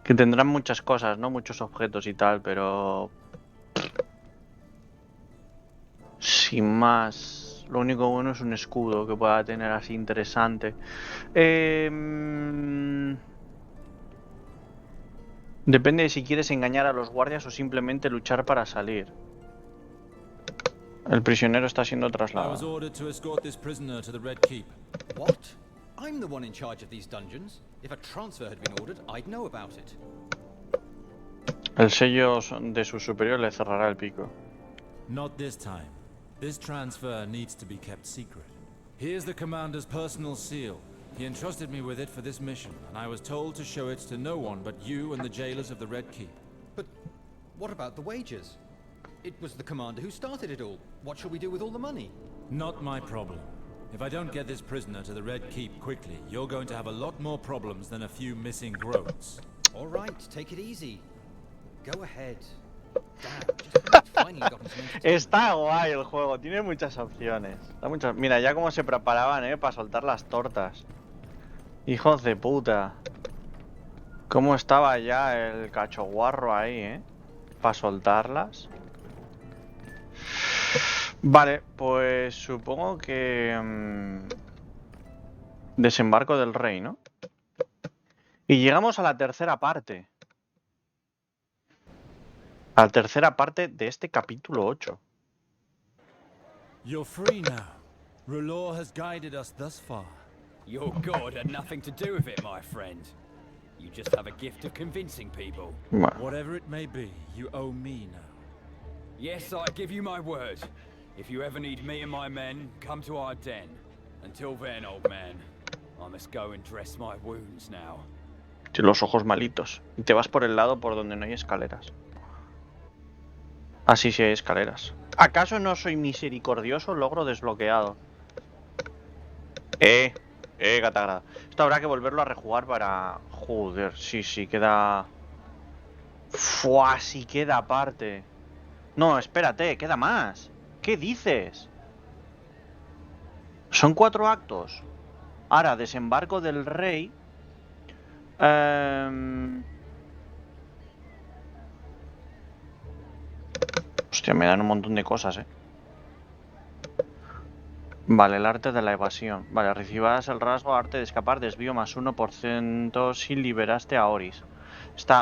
S1: Que tendrán muchas cosas, ¿no? Muchos objetos y tal, pero... sin más. Lo único bueno es un escudo que pueda tener así interesante. Depende de si quieres engañar a los guardias o simplemente luchar para salir. El prisionero está siendo
S3: I was
S1: trasladado.
S3: ordered to escort this prisoner to the Red Keep.
S6: What? I'm the one in charge of these dungeons. If a transfer had been ordered, I'd know about it.
S1: El sello de su superior le cerrará el pico.
S3: Not this time. This transfer needs to be kept secret. Here's the commander's personal seal. He entrusted me with it for this mission, and I was told to show it to no one but you and the jailers of the Red Keep.
S6: But what about the wages? It was the commander who started it all. What shall we do with all the money?
S3: Not my problem. If I don't get this prisoner to the Red Keep quickly, you're going to have a lot more problems than a few missing groats.
S6: All right, take it easy. Go ahead. Damn, just finally gotten some entertainment.
S1: Está guay el juego, tiene muchas opciones. Mira, ya como se preparaban, para soltar las tortas. Hijos de puta. Cómo estaba ya el cachoguarro ahí, para soltarlas. Vale, pues supongo que... Desembarco del rey, ¿no? Y llegamos a la tercera parte. A la tercera parte de este capítulo 8.
S3: You're free now. R'hllor has guided us thus far.
S10: Your god had nothing to do with it, my friend. You just have a gift of convincing people.
S1: Bueno.
S3: Whatever it may be, you owe me now.
S10: Yes, I give you my word. If you ever need me and my men, come to our den. Until then, old man, I must go and dress my wounds now.
S1: Tienes los ojos malitos. Y te vas por el lado por donde no hay escaleras. Así sí hay escaleras. ¿Acaso no soy misericordioso? Logro desbloqueado. Gatagrada. Esto habrá que volverlo a rejugar para... Joder, sí, queda... Fua, sí queda aparte. No, espérate, queda más. ¿Qué dices? Son 4 actos. Ahora, desembarco del rey. Hostia, me dan un montón de cosas, Vale, el arte de la evasión. Vale, recibirás el rasgo arte de escapar, desvío más 1% si liberaste a Oris.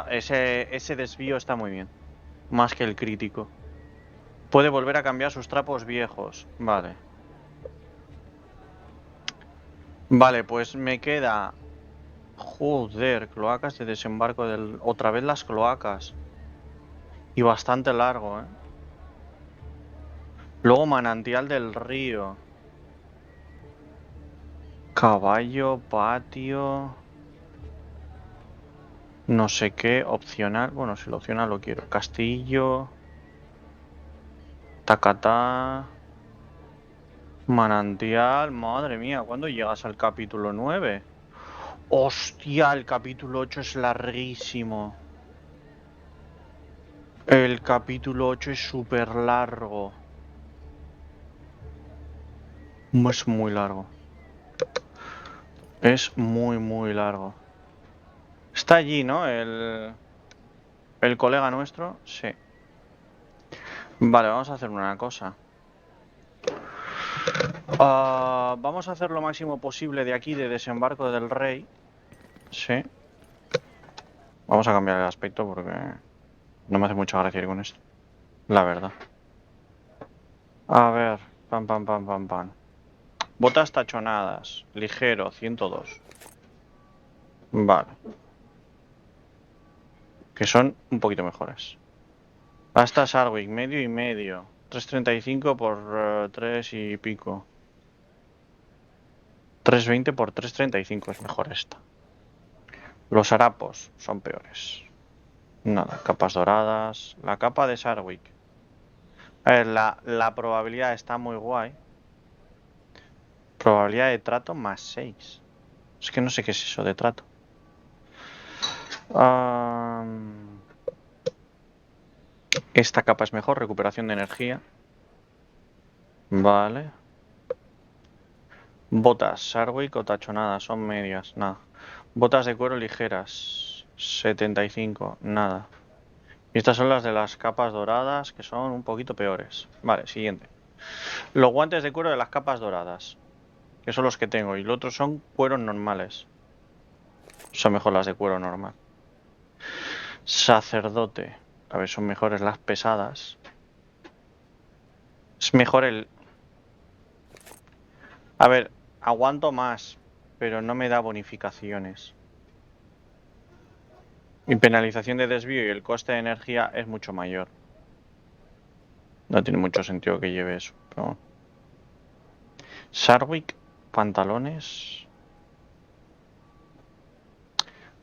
S1: Ese desvío está muy bien. Más que el crítico. Puede volver a cambiar sus trapos viejos. Vale. Vale, pues me queda... Joder, cloacas de desembarco del... Otra vez las cloacas. Y bastante largo, Luego manantial del río. Caballo, patio... No sé qué, opcional. Bueno, si lo opcional lo quiero. Castillo... Tacatá... Manantial... Madre mía, ¿cuándo llegas al capítulo 9? Hostia, el capítulo 8 es larguísimo. El capítulo 8 es súper largo. Es muy largo. Es muy largo. Está allí, ¿no? El colega nuestro. Sí. Vale, vamos a hacer una cosa. Vamos a hacer lo máximo posible de aquí, de desembarco del rey. Sí. Vamos a cambiar el aspecto porque no me hace mucha gracia ir con esto. La verdad. A ver. Pam. Botas tachonadas. Ligero, 102. Vale. Que son un poquito mejores. Hasta Sarwick, medio y medio. 335 por 3 y pico. 320 por 335 es mejor esta. Los harapos son peores. Nada, capas doradas. La capa de Sarwick. A ver, la probabilidad está muy guay. Probabilidad de trato más 6. Es que no sé qué es eso de trato. Esta capa es mejor, recuperación de energía. Vale. Botas, Sarwick o tachonadas, son medias, nada. Botas de cuero ligeras, 75, nada. Y estas son las de las capas doradas, que son un poquito peores. Vale, siguiente. Los guantes de cuero de las capas doradas, que son los que tengo. Y los otros son cueros normales. Son mejor las de cuero normal. Sacerdote. A ver, son mejores las pesadas. Es mejor el... A ver, aguanto más, pero no me da bonificaciones. Y penalización de desvío y el coste de energía es mucho mayor. No tiene mucho sentido que lleve eso, pero bueno. Sarwick, pantalones.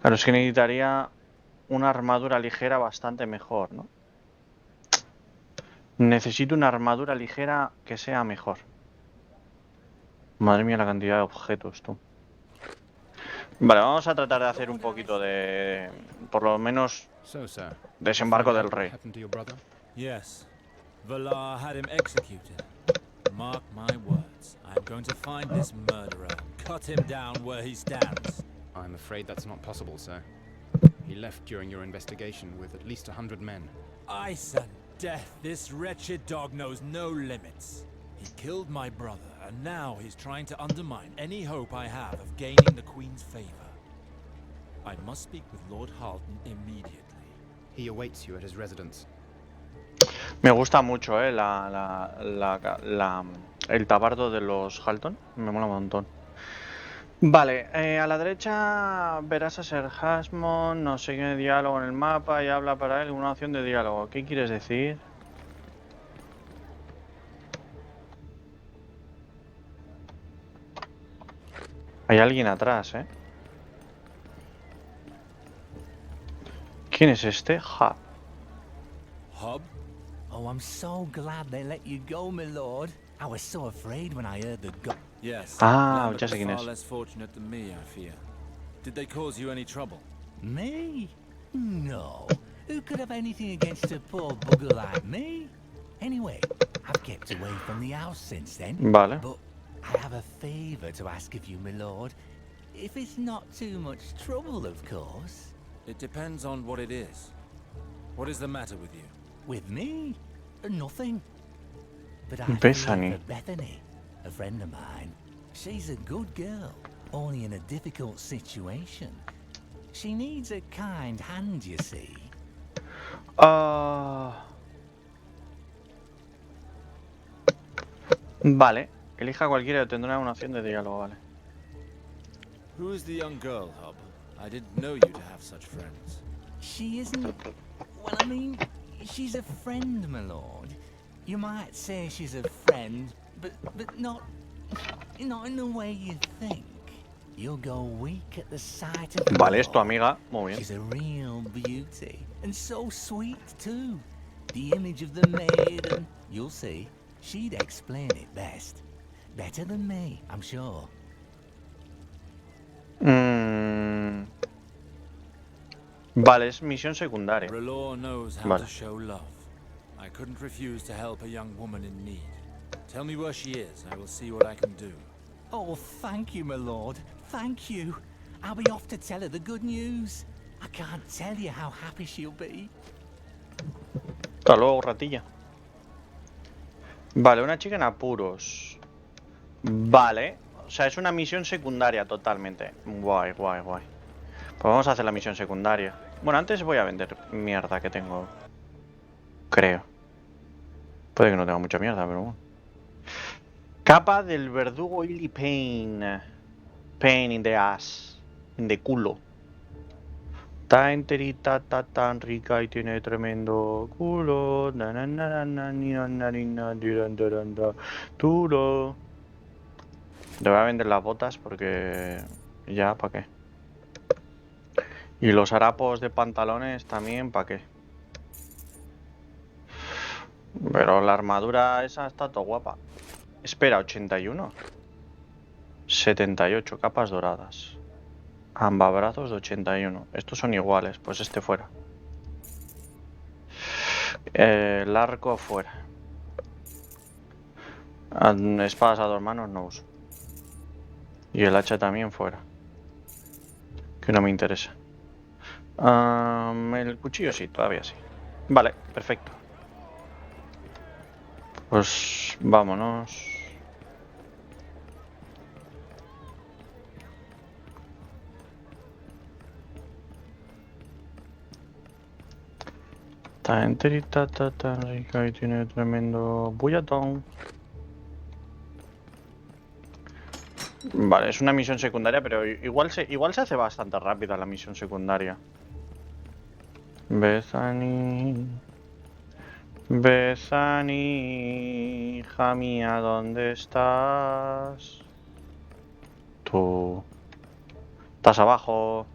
S1: Claro, es que necesitaría una armadura ligera bastante mejor, ¿no? Necesito una armadura ligera que sea mejor. Madre mía, la cantidad de objetos, tú. Vale, vamos a tratar de hacer un poquito de... Por lo menos... Desembarco del rey.
S3: Yes. Valar had him executed. Mark my words. I'm going to find this murderer. Cut him down where he stands.
S2: I'm afraid that's not possible, sir. He left during your investigation with at least 100 men.
S3: Ice and death. This wretched dog knows no limits. He killed my brother, and now he's trying to undermine any hope I have of gaining the Queen's favor. I must speak with Lord Halton immediately.
S2: He awaits you at his residence.
S1: Me gusta mucho, el tabardo de los Halton. Me mola un montón. Vale, a la derecha verás a Sir Hasmond, no sé qué diálogo en el mapa y habla para él una opción de diálogo. ¿Qué quieres decir? Hay alguien atrás, ¿eh? ¿Quién es este? Hub.
S3: Hub?
S11: Oh, I'm so glad they let you go, my lord. I was so afraid when I heard the
S3: Yes.
S1: Ah,
S3: Lambert
S1: ya sé
S3: is
S1: quién
S3: far
S1: es.
S3: less fortunate than me, I fear. Did they cause you any trouble?
S11: Me? No. Who could have anything against a poor bugger like me? Anyway, I've kept away from the house since then.
S1: Vale.
S11: But I have a favor to ask of you, my lord. If it's not too much trouble, of course.
S3: It depends on what it is. What is the matter with you?
S11: With me? Nothing. But I
S1: Bethany.
S11: feel for Bethany, a friend of mine. She's a good girl, only in a difficult situation. She needs a kind hand, you see.
S1: Vale. Elija cualquiera y tendrá una opción de diálogo, vale.
S3: Who is the young girl, Hub? I didn't know you to have such friends.
S11: She isn't... Well, I mean, she's a friend, my lord. You might say she's a friend, but not in the way you think. You'll go weak at the sight of her.
S1: Vale, es tu amiga. Muy bien.
S11: She's a real beauty, and so sweet too. The image of the maid, and you'll see, she'd explain it best. Better than me, I'm sure.
S1: Vale, es misión secundaria.
S3: R'hllor knows how
S1: Vale.
S3: to show love. I couldn't refuse to help a young woman in need. Tell me where she is. I will see what I can do.
S11: Oh, thank you, my lord. Thank you. I'll be off to tell her the good news. I can't tell you how happy she'll be.
S1: Hasta luego, ratilla. Vale, una chica en apuros. Vale. O sea, es una misión secundaria totalmente. Guay, guay, guay. Pues vamos a hacer la misión secundaria. Bueno, antes voy a vender mierda que tengo. Creo. Puede que no tenga mucha mierda, pero bueno. Capa del verdugo Illy Pain. Pain in the ass. In the culo. Está enterita, está tan rica y tiene tremendo culo. Duro. Le voy a vender las botas porque... Ya, ¿para qué? Y los harapos de pantalones también, ¿para qué? Pero la armadura esa está todo guapa. Espera, 81. 78 capas doradas. Ambabrazos de 81. Estos son iguales, pues este fuera. El arco fuera. Espadas a dos manos no uso. Y el hacha también fuera. Que no me interesa. El cuchillo sí, todavía sí. Vale, perfecto. Pues vámonos. Está enterita, tan rica y tiene tremendo bullatón. Vale, es una misión secundaria, pero igual se hace bastante rápida la misión secundaria. Bethany, Bethany, hija mía, ¿dónde estás? Tú. ¿Estás abajo?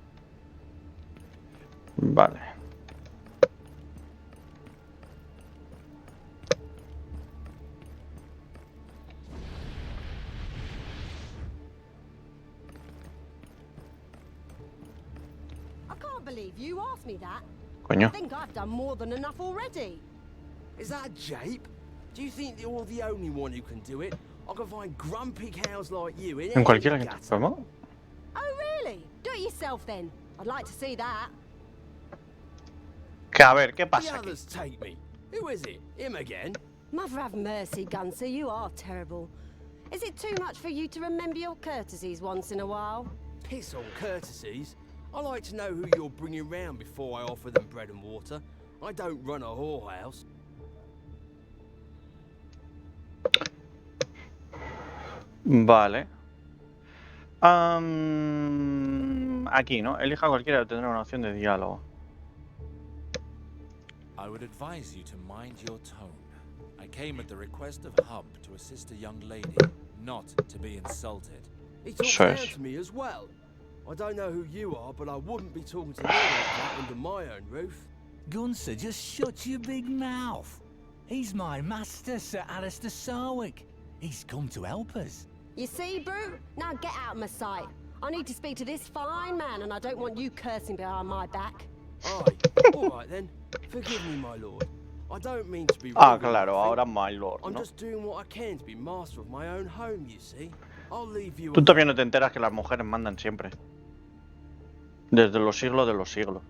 S1: Vale.
S16: Believe you asked me that.
S1: Coño.
S16: I think I've done more than enough already.
S17: Is that a jape? Do you think you're the only one who can do it? I can find grumpy cows like you in
S1: En cualquier
S17: any gutter.
S1: ¿Cómo?
S16: Oh really? Do it yourself then. I'd like to see that.
S1: Que a ver, ¿qué
S17: The
S1: pasa aquí?
S17: others take me. Who is it? Him again?
S16: Mother have mercy, Gunser, you are terrible. Is it too much for you to remember your courtesies once in a while?
S17: Piss on courtesies. I like to know who you're bringing round before I offer them bread and water. I don't run a whorehouse.
S1: Vale. Aquí, ¿no? Elija cualquiera y obtendrá una opción de diálogo.
S3: I would advise you to mind your tone. I came at the request of Hub to assist a young lady, not to be insulted.
S17: He talks down to me as well. I don't know who you are, but I wouldn't be talking to me like that under my own roof.
S11: Gunser, just shut your big mouth. He's my master, Sir Alistair Sarwick. He's come to help us.
S16: You see, Brute? Now get out of my sight. I need to speak to this fine man, and I don't want you cursing behind my back.
S17: Aye. All right then. Forgive me, my lord. I don't mean to be rude.
S1: Claro, ahora my lord,
S17: I'm
S1: ¿no?
S17: just doing what I can to be master of my own home, you see. I'll leave you.
S1: Tú todavía no te enteras que las mujeres mandan siempre. Desde los siglos de los siglos.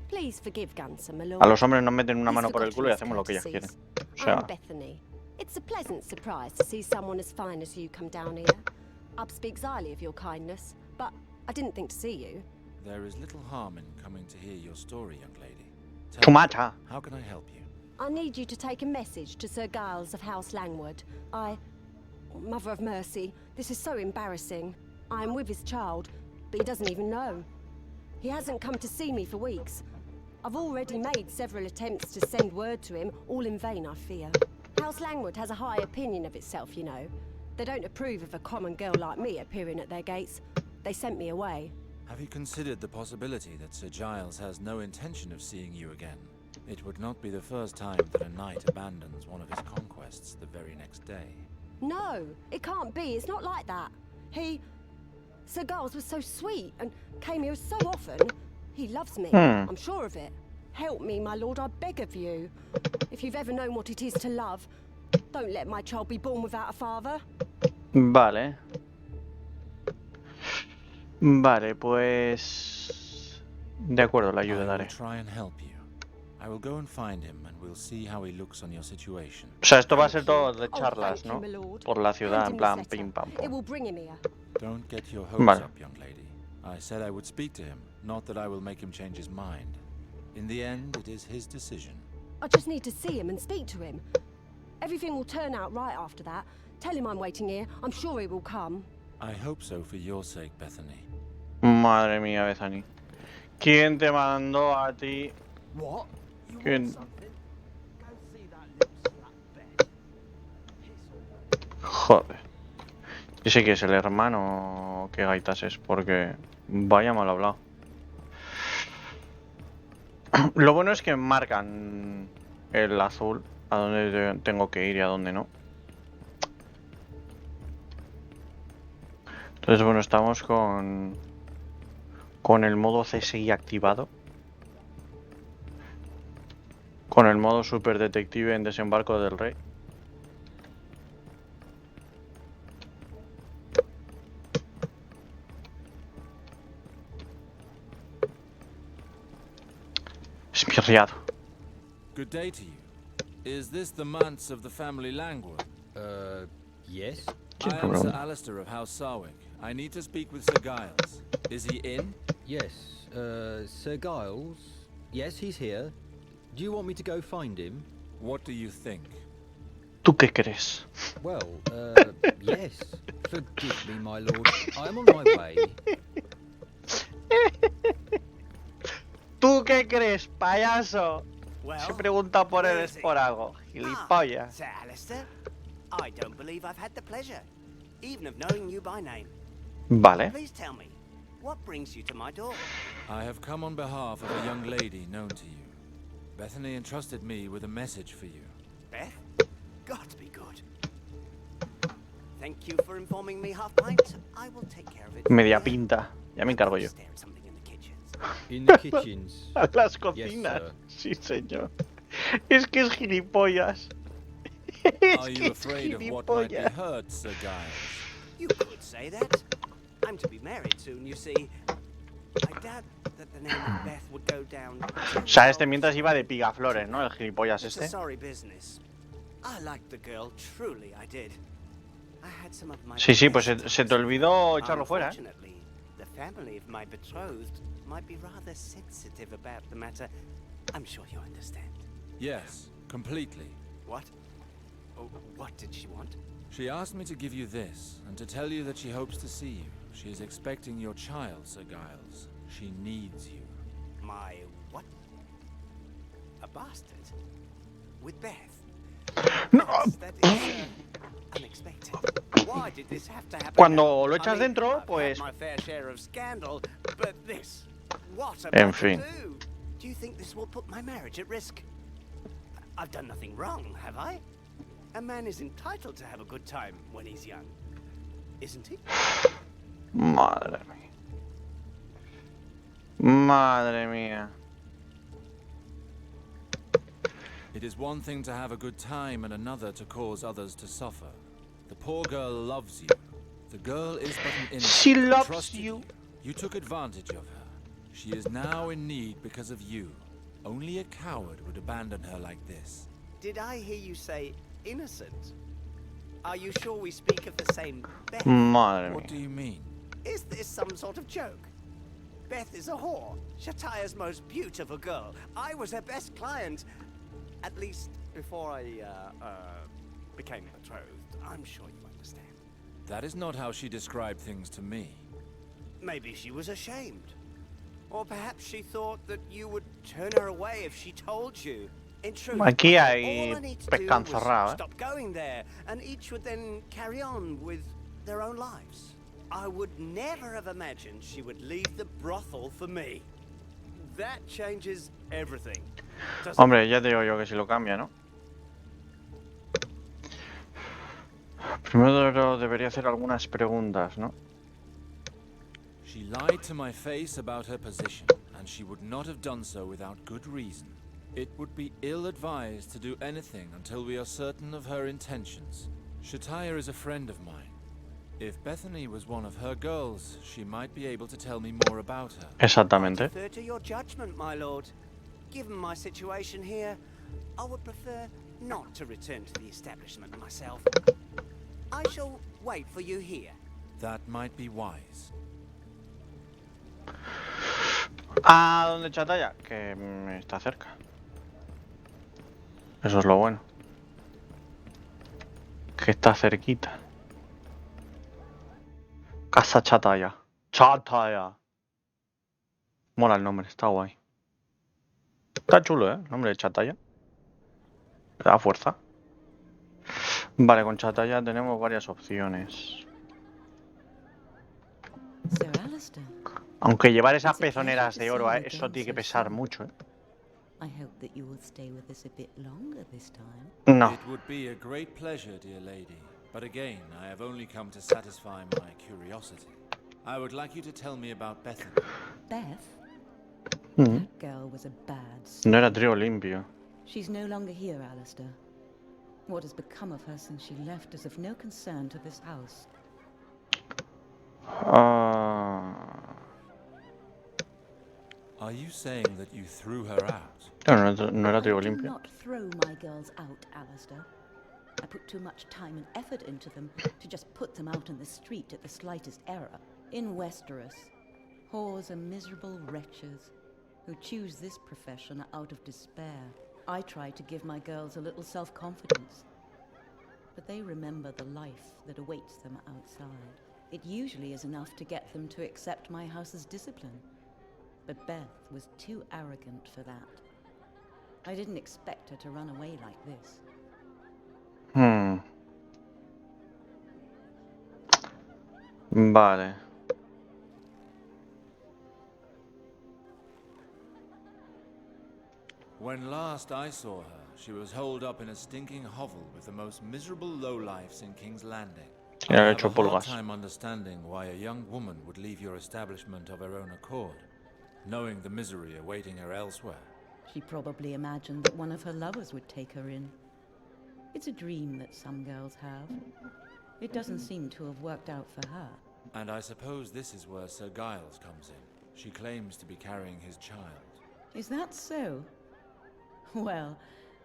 S16: Please forgive Gunser, my lord.
S1: A los hombres nos meten una mano por el culo y hacemos lo que ellas quieren. O sea,
S16: I'm Bethany. It's a pleasant surprise to see someone as fine as you come down here. Ub speaks highly of your kindness, but I didn't think to see you.
S3: There is little harm in coming to hear your story, young lady.
S1: Tomata.
S3: How can I help you?
S16: I need you to take a message to Sir Giles of House Langwood. Mother of mercy, this is so embarrassing. I am with his child, but he doesn't even know. He hasn't come to see me for weeks. I've already made several attempts to send word to him, all in vain, I fear. House Langwood has a high opinion of itself, you know. They don't approve of a common girl like me appearing at their gates. They sent me away.
S3: Have you considered the possibility that Sir Giles has no intention of seeing you again? It would not be the first time that a knight abandons one of his conquests the very next day.
S16: No, it can't be. It's not like that. Sir Giles was so sweet and came here so often. He loves me. I'm sure of it. Help me, my lord, I beg of you. If you've ever known what it is to love, don't let my child be born without a father.
S1: Vale. Vale, pues... De acuerdo, la ayuda daré.
S3: Try and help you. I will go and find him and we'll see how he looks on your situation.
S1: O sea, esto va a ser todo de charlas, ¿no? Por la ciudad, en plan, pim pam
S16: It will bring him here.
S3: Don't get your hopes up, young lady. I said I would speak to him, not that I will make him change his mind. In the end, it is his decision.
S16: I just need to see him and speak to him. Everything will turn out right after that. Tell him I'm waiting here. I'm sure he will come.
S3: I hope so for your sake, Bethany.
S1: Madre mía, Bethany. ¿Quién te mandó a ti?
S17: What?
S1: ¿Quién? Joder. Dice que es el hermano. ¿Qué gaitas es? Porque vaya mal hablado. Lo bueno es que marcan el azul a dónde tengo que ir y a dónde no. Entonces, bueno, estamos con el modo CSI activado. Con el modo super detective en Desembarco del Rey. Espirriado.
S3: Good day to you. Is this the manse of the family Langwood?
S6: Yes.
S3: I am Sir Alistair of House Sarwick. I need to speak with Sir Giles. Is he in?
S6: Yes. Sir Giles? Yes, he's here. Do you want me to go find him?
S3: What do you think?
S1: ¿Tú qué crees?
S6: Well, yes. Forgive me, my lord. I am on my way.
S1: ¿Tú qué crees, payaso?
S7: Well,
S1: Si pregunta por él es por algo, gilipollas.
S7: Sir Alistair, I don't believe I've had the pleasure, even of knowing you by name.
S1: Vale.
S7: Please tell me, what brings you to my door?
S3: I have come on behalf of a young lady known to you. Bethany entrusted me with a message for you.
S7: Beth? Got to be good. Thank you for informing me, Half Pint. I will take care of it.
S1: Media pinta. Ya me encargo yo.
S6: In the kitchens.
S1: A las cocinas. Sí, señor. Es que es gilipollas.
S3: Are you afraid of what might be heard, Sir Giles?
S7: You could say that. I'm to be married soon, you see. I doubt that the name of Beth would go down.
S1: O sea, este mientras iba de pigaflores, ¿no? El gilipollas
S7: It's a
S1: este.
S7: sorry business. I liked the girl, truly I did.
S1: Sí, sí, pues se te olvidó echarlo fuera, ¿eh?
S7: Unfortunately, the family of my betrothed might be rather sensitive about the matter. I'm sure you understand.
S3: Yes, completely.
S7: What? Oh, what did she want?
S3: She asked me to give you this, and to tell you that she hopes to see you. She is expecting your child, Sir Giles. She needs you.
S7: My what? A bastard? With Beth?
S1: No.
S7: That is unexpected. Why did this have to happen?
S1: Cuando
S7: now?
S1: lo echas dentro,
S7: I've
S1: pues...
S7: had my fair share of scandal, but this... What am
S1: En
S7: I
S1: fin.
S7: to do? Do you think this will put my marriage at risk? I've done nothing wrong, have I? A man is entitled to have a good time when he's young, isn't he?
S1: Madre mía. Madre mía.
S3: It is one thing to have a good time and another to cause others to suffer. The poor girl loves you. The girl is but an innocent.
S1: She loves
S3: Trusted
S1: you.
S3: You took advantage of her. She is now in need because of you. Only a coward would abandon her like this.
S7: Did I hear you say innocent? Are you sure we speak of the same Beth?
S1: Madre
S3: What
S1: mía.
S3: do you mean?
S7: Is this some sort of joke? Beth is a whore, Shataya's most beautiful girl. I was her best client, at least before I became betrothed. I'm sure you understand.
S3: That is not how she described things to me.
S7: Maybe she was ashamed. Or perhaps she thought that you would turn her away if she told you. In truth,
S1: Aquí
S7: all
S1: hay
S7: I need to do
S1: pescado
S7: was
S1: encerrado, ¿eh?
S7: stop going there, and each would then carry on with their own lives. I would never have imagined she would leave the brothel for me. That changes everything. Doesn't
S1: Hombre, ya te digo yo que si lo cambia, ¿no? Primero debería hacer algunas preguntas, ¿no?
S3: She lied to my face about her position, and she would not have done so without good reason. It would be ill-advised to do anything until we are certain of her intentions. Shataya is a friend of mine. If Bethany was one of her girls, she might be able to tell me more about her.
S1: Exactamente.
S7: defer to your judgment, my lord. Given my situation here, I would prefer not to return to the establishment myself. I shall wait for you here.
S3: That might be wise.
S1: ¿A dónde Chataya? Que está cerca. Eso es lo bueno. Que está cerquita. Casa Chataya. Chataya. Mola el nombre, está guay. Está chulo, ¿eh? El nombre de Chataya. Le da fuerza. Vale, con Chataya tenemos varias opciones.
S5: Sir Alistair,
S1: Aunque llevar esas
S5: It's a pleasure
S1: pezoneras
S5: to
S1: de
S5: see
S1: oro,
S5: you
S1: eso
S5: again
S1: tiene que
S5: so
S1: pesar
S5: soon.
S1: mucho, ¿eh?
S5: I hope that you will stay with us a bit longer this time.
S1: No.
S3: It would be a great pleasure, dear lady. But again, I have only come to satisfy my curiosity. I would like you to tell me about Bethany.
S5: Beth?
S1: Mm.
S5: That girl was a bad
S1: No era
S5: sort.
S1: trigo limpio.
S5: She's no longer here, Alistair. What has become of her since she left is of no concern to this house.
S3: Are you saying that you threw her out?
S1: No era trigo
S5: I do
S1: limpio.
S5: not throw my girls out, Alistair. I put too much time and effort into them to just put them out in the street at the slightest error. In Westeros, whores are miserable wretches who choose this profession out of despair. I try to give my girls a little self-confidence, but they remember the life that awaits them outside. It usually is enough to get them to accept my house's discipline, but Beth was too arrogant for that. I didn't expect her to run away like this.
S1: Vale.
S3: When last I saw her, she was holed up in a stinking hovel with the most miserable lowlifes in King's Landing. I
S1: Ya he
S3: have
S1: hecho
S3: a hard
S1: pulgas.
S3: time understanding why a young woman would leave your establishment of her own accord, knowing the misery awaiting her elsewhere.
S5: She probably imagined that one of her lovers would take her in. It's a dream that some girls have. It doesn't seem to have worked out for her.
S3: And I suppose this is where Sir Giles comes in. She claims to be carrying his child.
S5: Is that so? Well,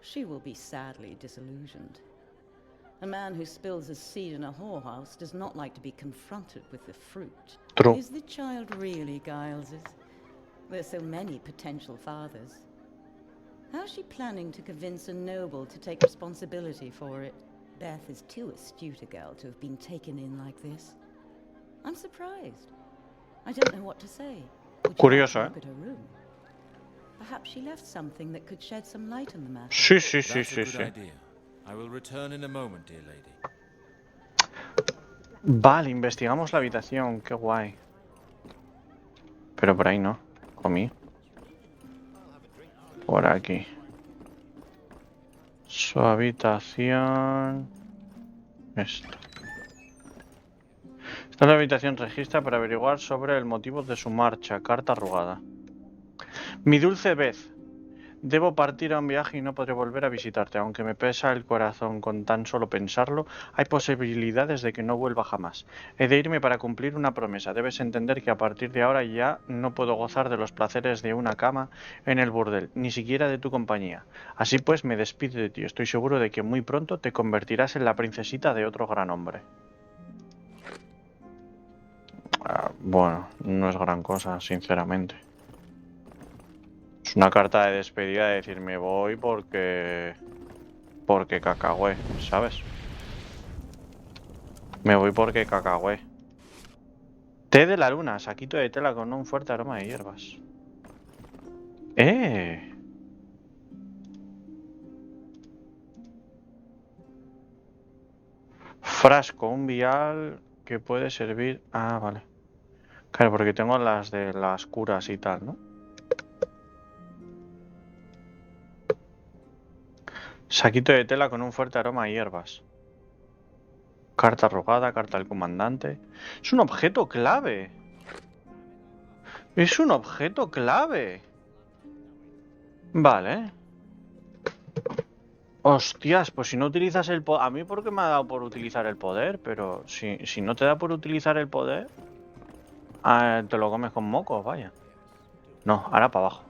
S5: she will be sadly disillusioned. A man who spills a seed in a whorehouse does not like to be confronted with the fruit.
S1: True.
S5: Is the child really Giles's? There's so many potential fathers. How's she planning to convince a noble to take responsibility for it? Beth is too astute a girl to have been taken in like this. I'm surprised. I don't know what to say. Would you like to
S1: Curioso,
S5: look at her room? Perhaps she left something that could shed some light on the matter.
S1: Sí, sí, sí,
S3: That's a
S1: sí,
S3: good
S1: sí.
S3: idea. I will return in a moment, dear lady.
S1: Vale, investigamos la habitación. Qué guay. Pero por ahí no. Comí. Por aquí. Su habitación. Esto. Esta es la habitación registra para averiguar sobre el motivo de su marcha. Carta arrugada. Mi dulce Beth. Debo partir a un viaje y no podré volver a visitarte. Aunque me pesa el corazón con tan solo pensarlo, hay posibilidades de que no vuelva jamás. He de irme para cumplir una promesa. Debes entender que a partir de ahora ya no puedo gozar de los placeres de una cama en el burdel, ni siquiera de tu compañía. Así pues, me despido de ti. Estoy seguro de que muy pronto te convertirás en la princesita de otro gran hombre. Bueno, no es gran cosa, sinceramente. Es una carta de despedida de decir me voy porque cacahué, ¿sabes? Me voy porque cacahué. Té de la luna, saquito de tela con un fuerte aroma de hierbas. Frasco, un vial que puede servir... Ah, vale. Claro, porque tengo las de las curas y tal, ¿no? Saquito de tela con un fuerte aroma a hierbas. Carta arrugada, carta del comandante. Es un objeto clave. Es un objeto clave. Vale. Hostias, pues si no utilizas el poder... A mí porque me ha dado por utilizar el poder, pero si no te da por utilizar el poder... te lo comes con mocos, vaya. No, ahora para abajo.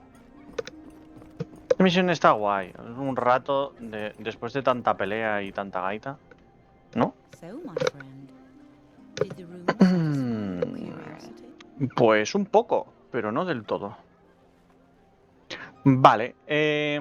S1: Esta misión está guay. Un rato después de tanta pelea y tanta gaita. ¿No? Pues un poco, pero no del todo. Vale.
S3: I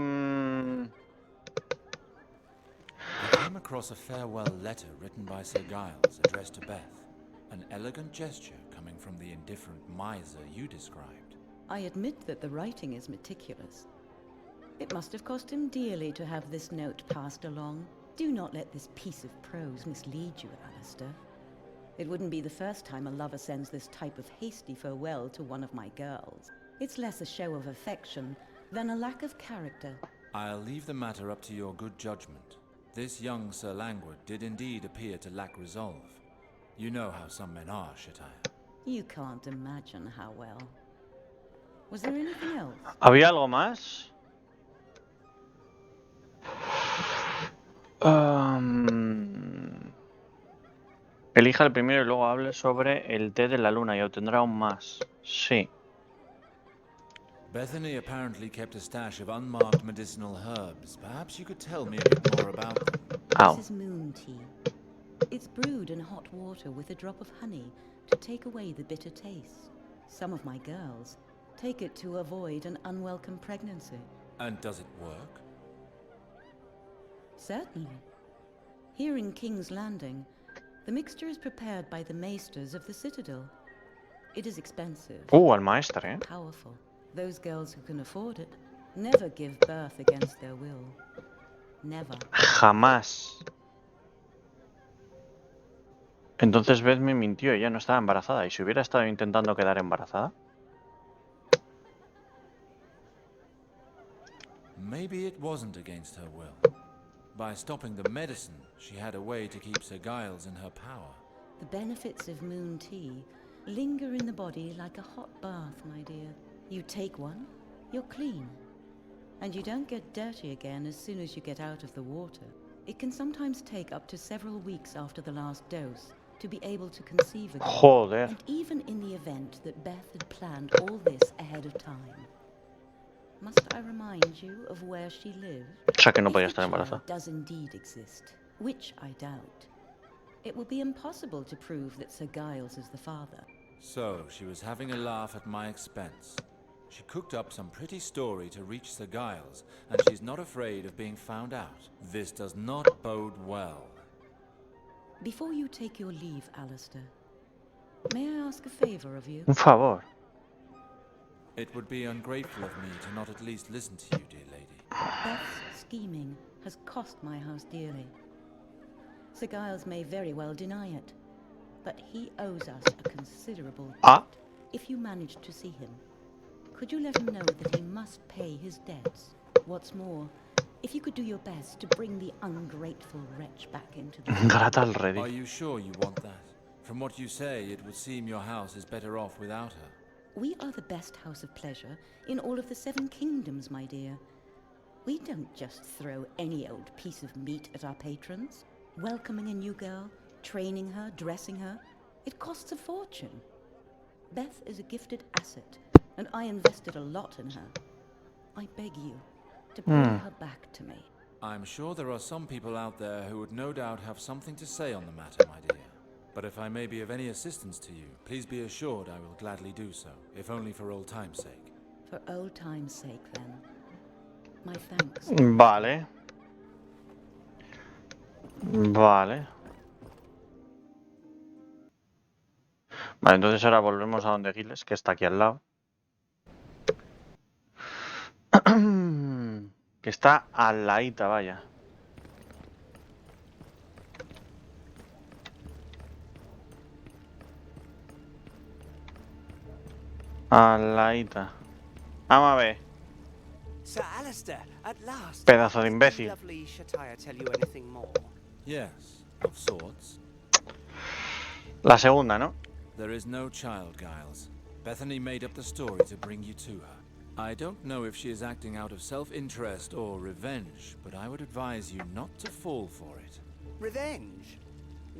S3: came across a farewell letter written by Sir Giles addressed to Beth. An elegant gesture coming from the indifferent miser you described.
S5: I admit that the writing is meticulous. It must have cost him dearly to have this note passed along. Do not let this piece of prose mislead you, Alistair. It wouldn't be the first time a lover sends this type of hasty farewell to one of my girls. It's less a show of affection than a lack of character.
S3: I'll leave the matter up to your good judgment. This young Sir Langwood did indeed appear to lack resolve. You know how some men are, Shataya.
S5: You can't imagine how well. Was there anything else?
S1: ¿Había algo más? Elija el primero y luego hable sobre el té de la luna y obtendrá aún más. Sí.
S3: Bethany apparently kept a stash of unmarked medicinal herbs. Perhaps you could tell me a bit more about them.
S5: This is moon tea. It's brewed in hot water with a drop of honey to take away the bitter taste. Some of my girls take it to avoid an unwelcome pregnancy.
S3: And does it work?
S5: Certainly. Here in King's Landing, the mixture is prepared by the maesters of the Citadel. It is expensive.
S1: Al maestre, ¿eh?
S5: Powerful. Those girls who can afford it never give birth against their will. Never.
S1: Jamás. Entonces Beth me mintió, ella no estaba embarazada. ¿Y si hubiera estado intentando quedar embarazada?
S3: Maybe it wasn't against her will. By stopping the medicine, she had a way to keep Sir Giles in her power.
S5: The benefits of moon tea linger in the body like a hot bath, my dear. You take one, you're clean. And you don't get dirty again as soon as you get out of the water. It can sometimes take up to several weeks after the last dose to be able to conceive again.
S1: Joder.
S5: And even in the event that Beth had planned all this ahead of time. Must I remind you of where she lived?
S1: O sea que no podía estar embarazada.
S5: Does indeed exist. Which I doubt. It will be impossible to prove that Sir Giles is the father.
S3: So, she was having a laugh at my expense. She cooked up some pretty story to reach Sir Giles, and she's not afraid of being found out. This does not bode well.
S5: Before you take your leave, Alistair, may I ask a favor of you?
S1: Un favor.
S3: It would be ungrateful of me to not at least listen to you, dear lady.
S5: Beth's scheming has cost my house dearly. Sir Giles may very well deny it, but he owes us a considerable debt. If you manage to see him, could you let him know that he must pay his debts? What's more, if you could do your best to bring the ungrateful wretch back into the
S1: Grata already.
S3: Are you sure you want that? From what you say, it would seem your house is better off without her.
S5: We are the best house of pleasure in all of the 7 kingdoms, my dear. We don't just throw any old piece of meat at our patrons. Welcoming a new girl, training her, dressing her, it costs a fortune. Beth is a gifted asset, and I invested a lot in her. I beg you to bring her back to me.
S3: I'm sure there are some people out there who would no doubt have something to say on the matter, my dear. But if I may be of any assistance to you, please be assured I will gladly do so, if only for old time's sake.
S5: For old time's sake, then. My thanks.
S1: Vale. Vale. Vale, entonces ahora volvemos a donde Giles, que está aquí al lado. Que está al ladita, vaya. Al ladita. Vamos a ver.
S7: Sir Alistair, at last.
S1: Pedazo de imbécil.
S7: Did lovely Shataya tell you anything more?
S3: Yes, of sorts.
S1: La segunda, ¿no?
S3: There is no child, Giles. Bethany made up the story to bring you to her. I don't know if she is acting out of self-interest or revenge, but I would advise you not to fall for it.
S7: Revenge?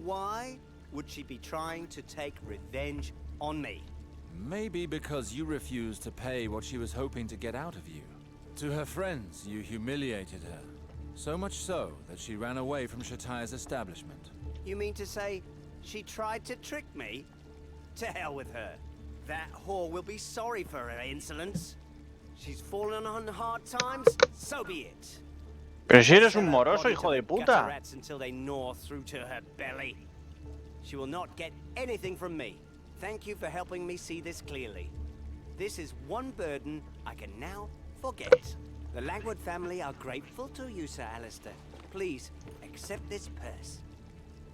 S7: Why would she be trying to take revenge on me?
S3: Maybe because you refused to pay what she was hoping to get out of you. To her friends, you humiliated her. So much so that she ran away from Shataya's establishment.
S7: You mean to say she tried to trick me? To hell with her. That whore will be sorry for her insolence. She's fallen on hard times, so be it.
S1: Pero si eres un moroso, hijo de puta.
S7: Rats until they gnaw through to her belly. She will not get anything from me. Thank you for helping me see this clearly. This is one burden I can now forget. The Langwood family are grateful to you, Sir Alistair. Please accept this purse.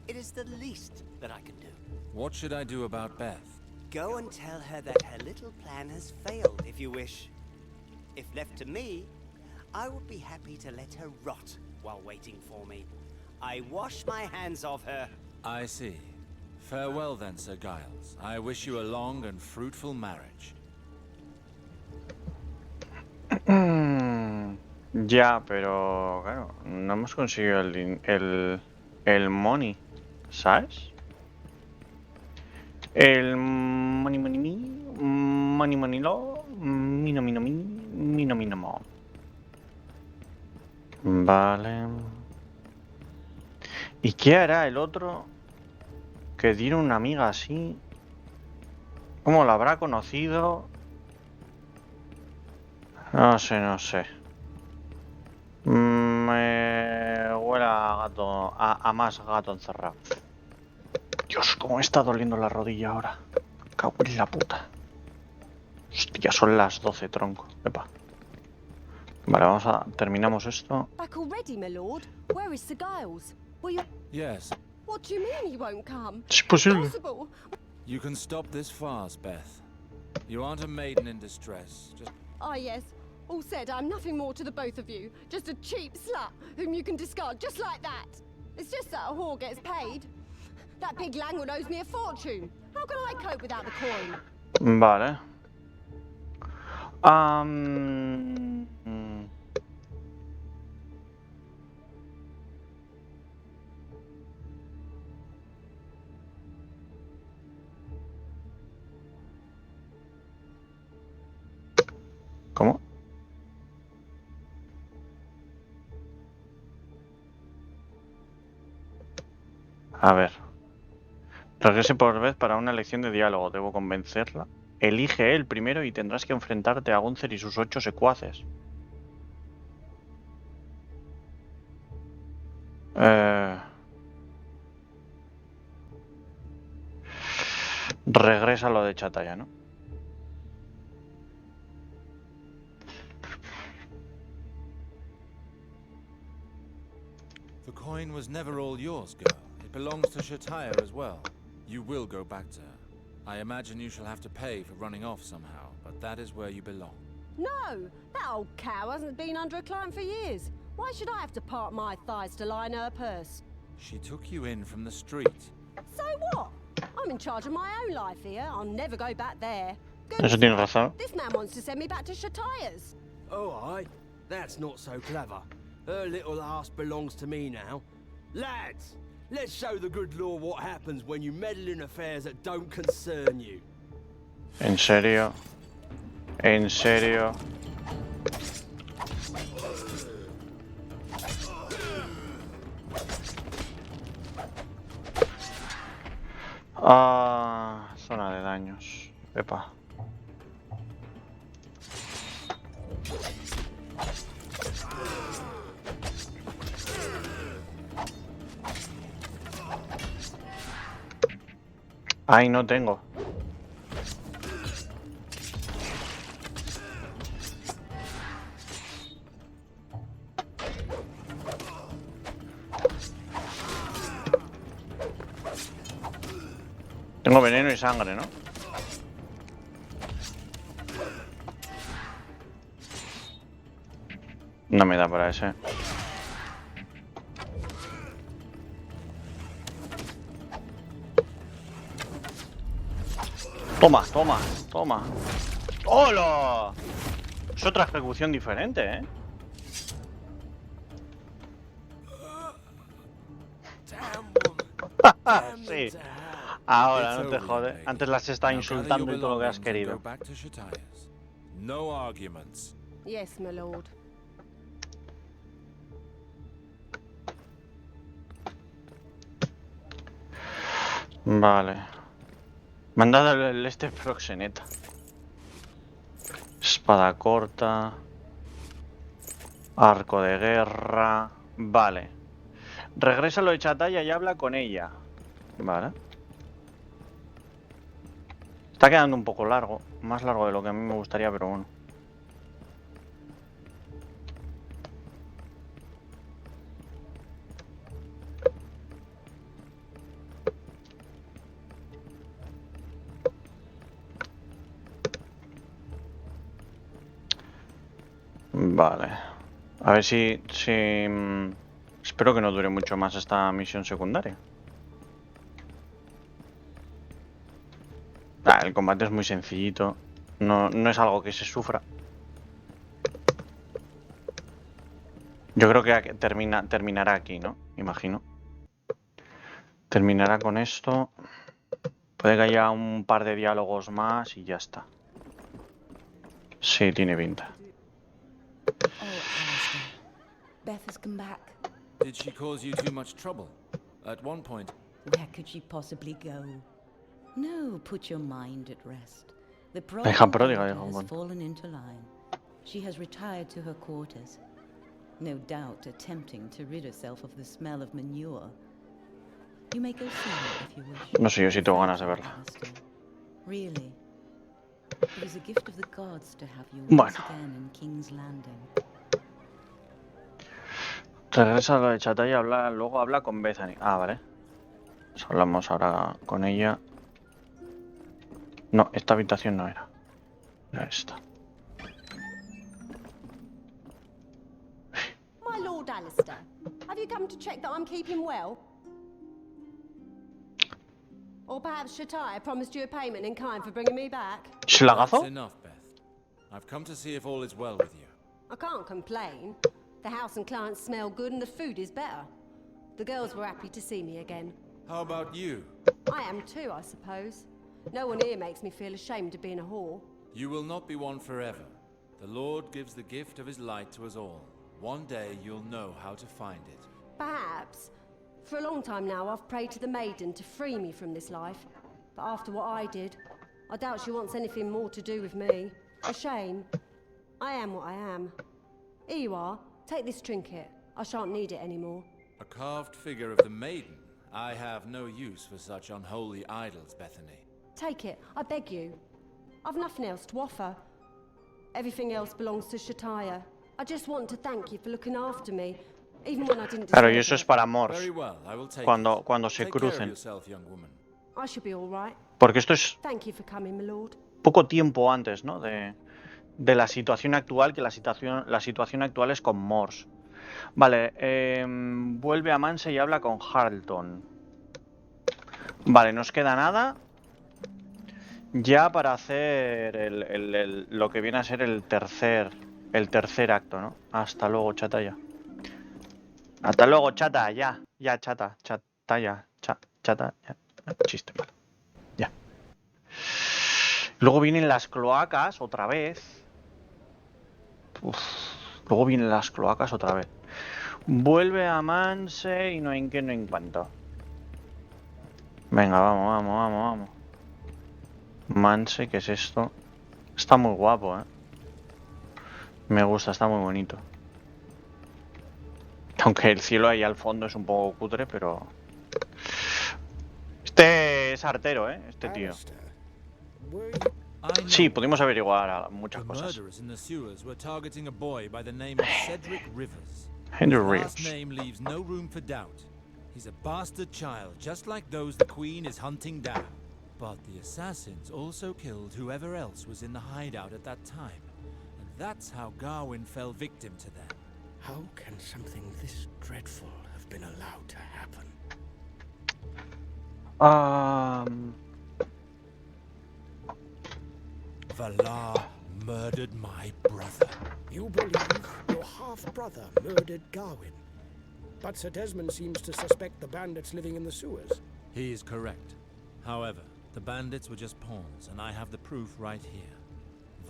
S7: It is the least that I can do.
S3: What should I do about Beth?
S7: Go and tell her that her little plan has failed, if you wish. If left to me, I would be happy to let her rot while waiting for me. I wash my hands of her.
S3: I see. Farewell then, Sir Giles. I wish you a long and fruitful marriage.
S1: Ya, pero claro, no hemos conseguido el money, ¿sabes? El money money me, money money lo, mino mino mi, mino mino mo. Vale. ¿Y qué hará el otro que tiene una amiga así? ¿Cómo la habrá conocido? No sé, no sé. Me huele a gato, a más gato encerrado. Dios, cómo me está doliendo la rodilla ahora. Cago en la puta. Hostia, son las 12, tronco. Epa. Vale, vamos a... terminamos esto.
S16: Back already, my lord? Where is Sir Giles? Will you...
S3: Yes.
S16: What do you mean he won't come?
S1: Es posible.
S16: Impossible.
S3: You can stop this farce, Beth. You aren't a maiden in distress. Just...
S16: Ah, yes. All said, I'm nothing more to the both of you. Just a cheap slut whom you can discard just like that. It's just that a whore gets paid. That pig Langwood owes me a fortune. How can I cope without the coin?
S1: Vale. ¿Cómo? A ver. Regrese por vez para una lección de diálogo. Debo convencerla. Elige él primero y tendrás que enfrentarte a Gunther y sus 8 secuaces. Regresa lo de Chataya, ¿no?
S3: The coin was never all yours, girl. It belongs to Shataya as well. You will go back to her. I imagine you shall have to pay for running off somehow, but that is where you belong.
S16: No! That old cow hasn't been under a client for years. Why should I have to part my thighs to line her purse?
S3: She took you in from the street.
S16: So what? I'm in charge of my own life here. I'll never go back there.
S1: Eso tiene razón.
S16: This man wants to send me back to Shataya's.
S17: Oh, aye. That's not so clever. Her little ass belongs to me now. Lads, let's show the good law what happens when you meddle in affairs that don't concern you.
S1: ¿En serio? ¿En serio? Zona de daños. Epa. Ay, no tengo. Tengo veneno y sangre, ¿no? No me da para ese. Toma, toma, toma. ¡Hola! Es otra ejecución diferente, ¿eh? Sí. Ahora, no te jode. Antes las estaba insultando y todo lo que has querido.
S3: No arguments.
S16: Yes, my lord.
S1: Vale. Me han dado el este proxeneta. Espada corta. Arco de guerra. Vale. Regresa lo de Chataya y habla con ella. Vale. Está quedando un poco largo. Más largo de lo que a mí me gustaría, pero bueno. Vale. A ver si... Espero que no dure mucho más esta misión secundaria. El combate es muy sencillito. No es algo que se sufra. Yo creo que terminará aquí, ¿no? Imagino. Terminará con esto. Puede que haya un par de diálogos más y ya está. Sí, tiene pinta.
S5: Beth has come back.
S3: Did she cause you too much trouble? At one point...
S5: Where could she possibly go? No, put your mind at rest. The
S1: Hija pródiga,
S5: problem has fallen into line. She has retired to her quarters. No doubt attempting to rid herself of the smell of manure. You may go see her if you wish.
S1: No sé yo si tengo ganas de verla.
S5: Really? It was a gift of the gods to have you once again in King's Landing.
S1: Regresa a lo de Chataya y luego habla con Bethany. Ah, vale. Pues hablamos ahora con ella. No, esta habitación no era. Era esta.
S16: My Lord Alistair, have you come to check that I'm keeping well? Or perhaps Shataya promised you a payment in kind for bringing me back?
S1: ¿Schlagazo?
S3: That's enough, Beth. I've come to see if all is well with you.
S16: I can't complain. The house and clients smell good and the food is better. The girls were happy to see me again.
S3: How about you?
S16: I am too, I suppose. No one here makes me feel ashamed of being a whore.
S3: You will not be one forever. The Lord gives the gift of his light to us all. One day you'll know how to find it.
S16: Perhaps. For a long time now, I've prayed to the maiden to free me from this life. But after what I did, I doubt she wants anything more to do with me. A shame. I am what I am. Here you are. Take this trinket. I shan't need it anymore.
S3: A carved figure of the maiden? I have no use for such unholy idols, Bethany.
S16: Take it, I beg you. I've nothing else to offer. Everything else belongs to Shataya. I just want to thank you for looking after me, even when I didn't
S1: Claro, y
S16: deserve
S1: eso es
S16: it.
S1: para Morse.
S3: Very well, I will take
S1: Cuando se
S3: Take care of
S1: crucen.
S3: yourself, young woman.
S16: I should be all right.
S1: Porque esto es
S16: Thank you for coming, my lord.
S1: poco tiempo antes, ¿no? De la situación actual, que la situación actual es con Morse. Vale, vuelve a Manse y habla con Harleton. Vale, nos queda nada ya para hacer lo que viene a ser el tercer acto, ¿no? Hasta luego, chata, ya. Hasta luego, chata, ya. Ya, chata, ya. Chata, ya. Chiste, vale. Ya. Luego vienen las cloacas otra vez. Luego vienen las cloacas otra vez. Vuelve a Manse y no en qué, no en cuánto. Venga, vamos. Manse, ¿qué es esto? Está muy guapo, Me gusta, está muy bonito. Aunque el cielo ahí al fondo es un poco cutre, pero... Este es artero, Este tío. Sí, pudimos averiguar muchas cosas. Henry Rivers.
S3: His name leaves no room for doubt. He's a bastard child, just like those the Queen is hunting down. But the assassins also killed whoever else was in the hideout at that time. And that's how Gawain fell victim to them.
S4: How can something this dreadful have been allowed to happen?
S3: Valar murdered my brother.
S18: You believe your half-brother murdered Gawain? But Sir Desmond seems to suspect the bandits living in the sewers.
S3: He is correct. However, the bandits were just pawns, and I have the proof right here.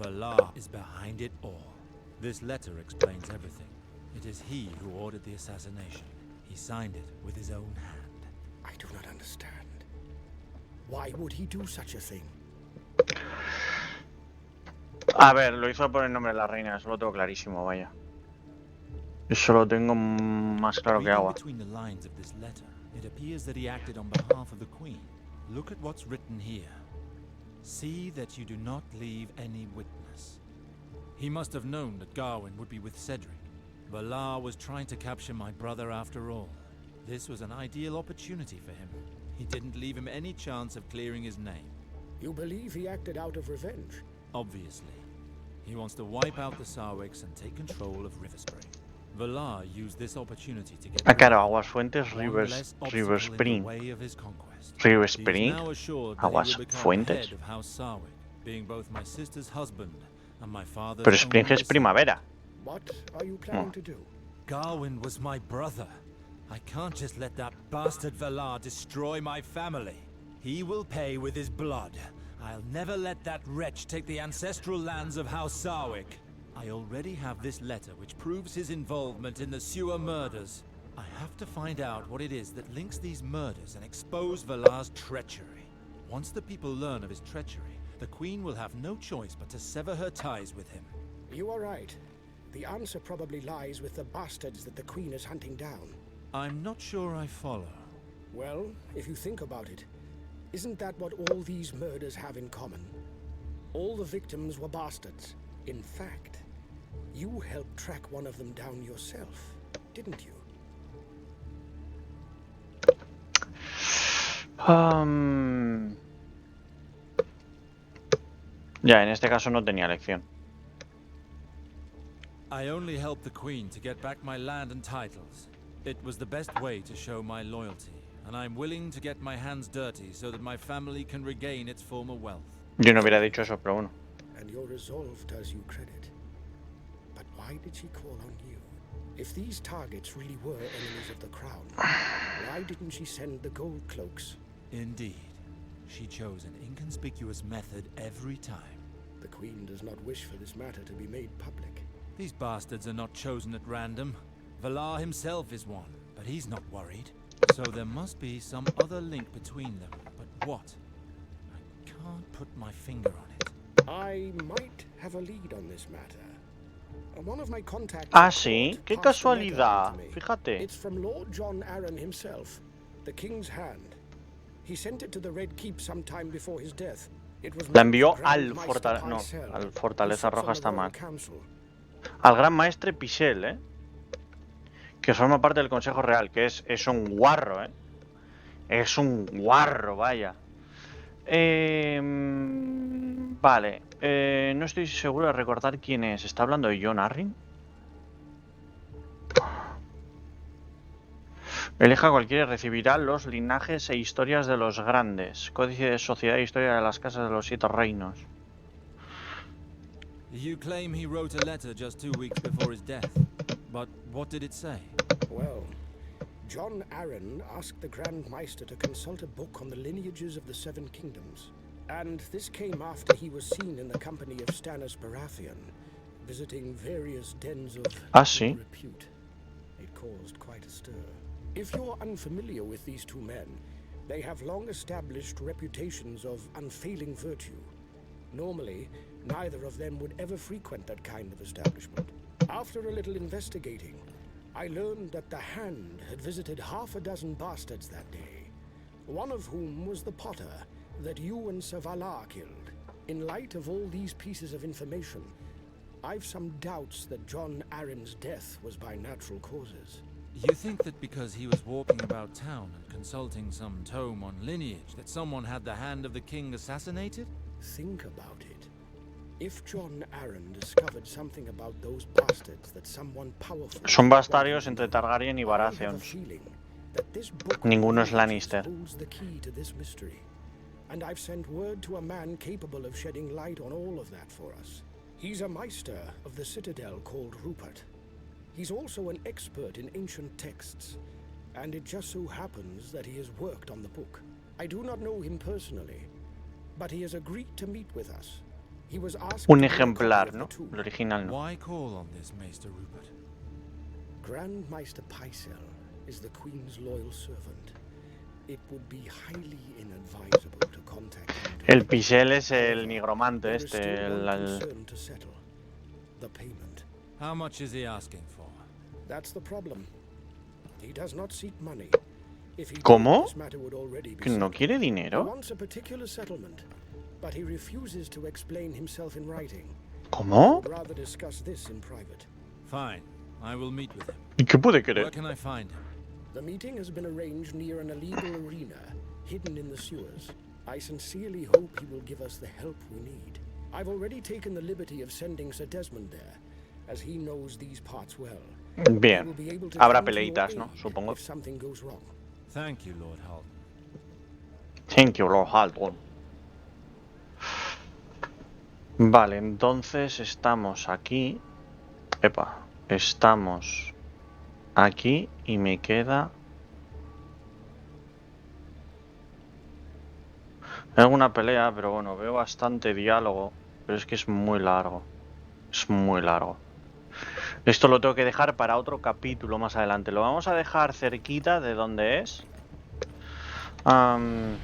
S3: Valar is behind it all. This letter explains everything. It is he who ordered the assassination. He signed it with his own hand.
S18: I do not understand. Why would he do such a thing?
S1: A ver, lo hizo por el nombre de la reina, eso lo tengo clarísimo, vaya. Eso lo tengo más claro que agua.
S3: Between the lines of this letter, it appears that he acted on behalf of the Queen. Look at what's written here. See that you do not leave any witness. He must have known that Gawain would be with Cedric. Valar was trying to capture my brother after all. This was an ideal opportunity for him. He didn't leave him any chance of clearing his name.
S18: You believe he acted out of revenge?
S3: Obviously. He wants to wipe out the Sarwics and take control of Riverspring. Valar used this opportunity to get
S1: claro, Aguas Fuentes, River Spring. River Spring, Aguas Fuentes. Pero Spring es primavera.
S18: What are you planning to do?
S3: Gawain was my brother. I can't just let that bastard Valar destroy my family. He will pay with his blood. I'll never let that wretch take the ancestral lands of House Sarwick. I already have this letter which proves his involvement in the sewer murders. I have to find out what it is that links these murders and expose Valar's treachery. Once the people learn of his treachery, the Queen will have no choice but to sever her ties with him.
S18: You are right. The answer probably lies with the bastards that the Queen is hunting down.
S3: I'm not sure I follow.
S18: Well, if you think about it, isn't that what all these murders have in common? All the victims were bastards. In fact, you helped track one of them down yourself, didn't you?
S1: Ya, en este caso no tenía elección.
S3: I only helped the Queen to get back my land and titles. It was the best way to show my loyalty, and I'm willing to get my hands dirty so that my family can regain its former wealth.
S1: Yo no hubiera dicho eso, pero bueno.
S18: And your resolve does you credit. But why did she call on you? If these targets really were enemies of the crown, why didn't she send the gold cloaks?
S3: Indeed. She chose an inconspicuous method every time.
S18: The Queen does not wish for this matter to be made public.
S3: These bastards are not chosen at random. Valar himself is one, but he's not worried. So there must be some other link between them, but what? I can't put my finger on it.
S18: I might have a lead on this matter. One of my contacts.
S1: Ah, sí, qué casualidad. Fíjate.
S18: It's from Lord John Arryn himself, the King's Hand. He sent it to the Red Keep sometime before his death. It was
S1: La envió al Fortaleza Roja, está mal. Al Gran Maestre Pichel, que forma parte del Consejo Real, que es un guarro, Es un guarro, vaya. Vale, no estoy seguro de recordar quién es. ¿Está hablando de John Arryn? Elija cualquiera y recibirá los linajes e historias de los grandes. Códice de sociedad e historia de las casas de los 7 reinos.
S3: You claim he wrote a letter just 2 weeks before his death. But what did it say?
S18: Well, John Arryn asked the Grand Maester to consult a book on the lineages of the 7 kingdoms. And this came after he was seen in the company of Stannis Baratheon, visiting various dens of
S1: sí.
S18: repute. It caused quite a stir. If you're unfamiliar with these two men, they have long established reputations of unfailing virtue. Normally, neither of them would ever frequent that kind of establishment. After a little investigating, I learned that the Hand had visited half a dozen bastards that day, one of whom was the potter that you and Sir Valar killed. In light of all these pieces of information, I've some doubts that John Arryn's death was by natural causes.
S3: You think that because he was walking about town and consulting some tome on lineage, that someone had the hand of the king assassinated?
S18: Think about it. If John Arryn discovered something about those bastards that someone powerful...
S1: Son bastarios entre Targaryen y Baratheon. Ninguno es Lannister.
S18: The key to this mystery. And I've sent word to a man capable of shedding light on all of that for us. He's a Meister of the Citadel called Rupert. He's also an expert in ancient texts, and it just so happens that he has worked on the book. I do not know him personally, but he has agreed to meet with us. He was asked
S1: Un ejemplar, ¿no? El original no.
S3: Why call on this Maester Rupert?
S18: Grand Maester Pycelle is the Queen's loyal servant. It would be highly inadvisable to contact him.
S1: El Pichel es el nigromante
S18: The payment.
S3: How much is he asking for?
S18: That's the problem. He does not seek money. If he
S1: ¿Cómo?
S18: did, this matter would already be
S1: ¿Que no quiere
S18: He
S1: dinero?
S18: wants a particular settlement, but he refuses to explain himself in writing.
S1: ¿Cómo?
S18: I'd rather discuss this in private.
S3: Fine, I will meet with him.
S1: ¿Y qué puede querer?
S3: Where can I find him?
S18: The meeting has been arranged near an illegal arena, hidden in the sewers. I sincerely hope he will give us the help we need. I've already taken the liberty of sending Sir Desmond there, as he knows these parts well.
S1: Bien. Habrá peleitas, ¿no? Supongo.
S18: If something goes wrong.
S3: Thank you, Lord Halton.
S1: Thank you, Lord Halton. Vale, entonces estamos aquí. Epa, estamos aquí y me queda... Hay alguna pelea, pero bueno, veo bastante diálogo. Pero es que es muy largo. Es muy largo. Esto lo tengo que dejar para otro capítulo más adelante. Lo vamos a dejar cerquita de donde es. Vale,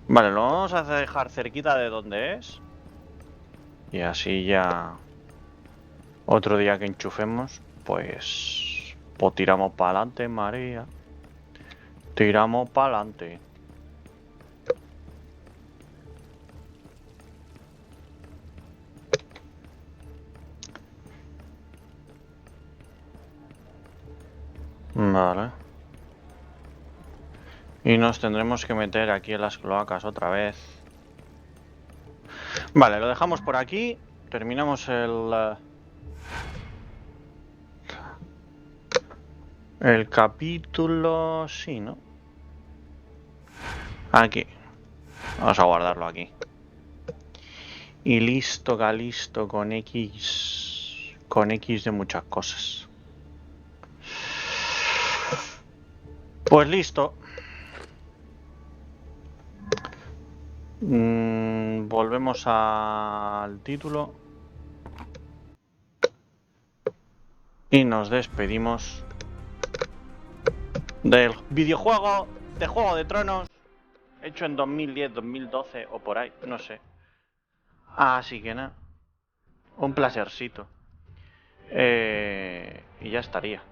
S1: lo vamos a dejar cerquita de donde es. Y así ya... Otro día que enchufemos, pues tiramos para adelante, María. Tiramos para adelante. Vale. Y nos tendremos que meter aquí en las cloacas otra vez. Vale, lo dejamos por aquí. Terminamos el capítulo... Sí, ¿no? Aquí. Vamos a guardarlo aquí. Y listo, Calisto, con X... Con X de muchas cosas. Pues listo. Volvemos al título. Y nos despedimos. del videojuego de Juego de Tronos, hecho en 2010, 2012 o por ahí, no sé. Así que nada, un placercito. Y ya estaría.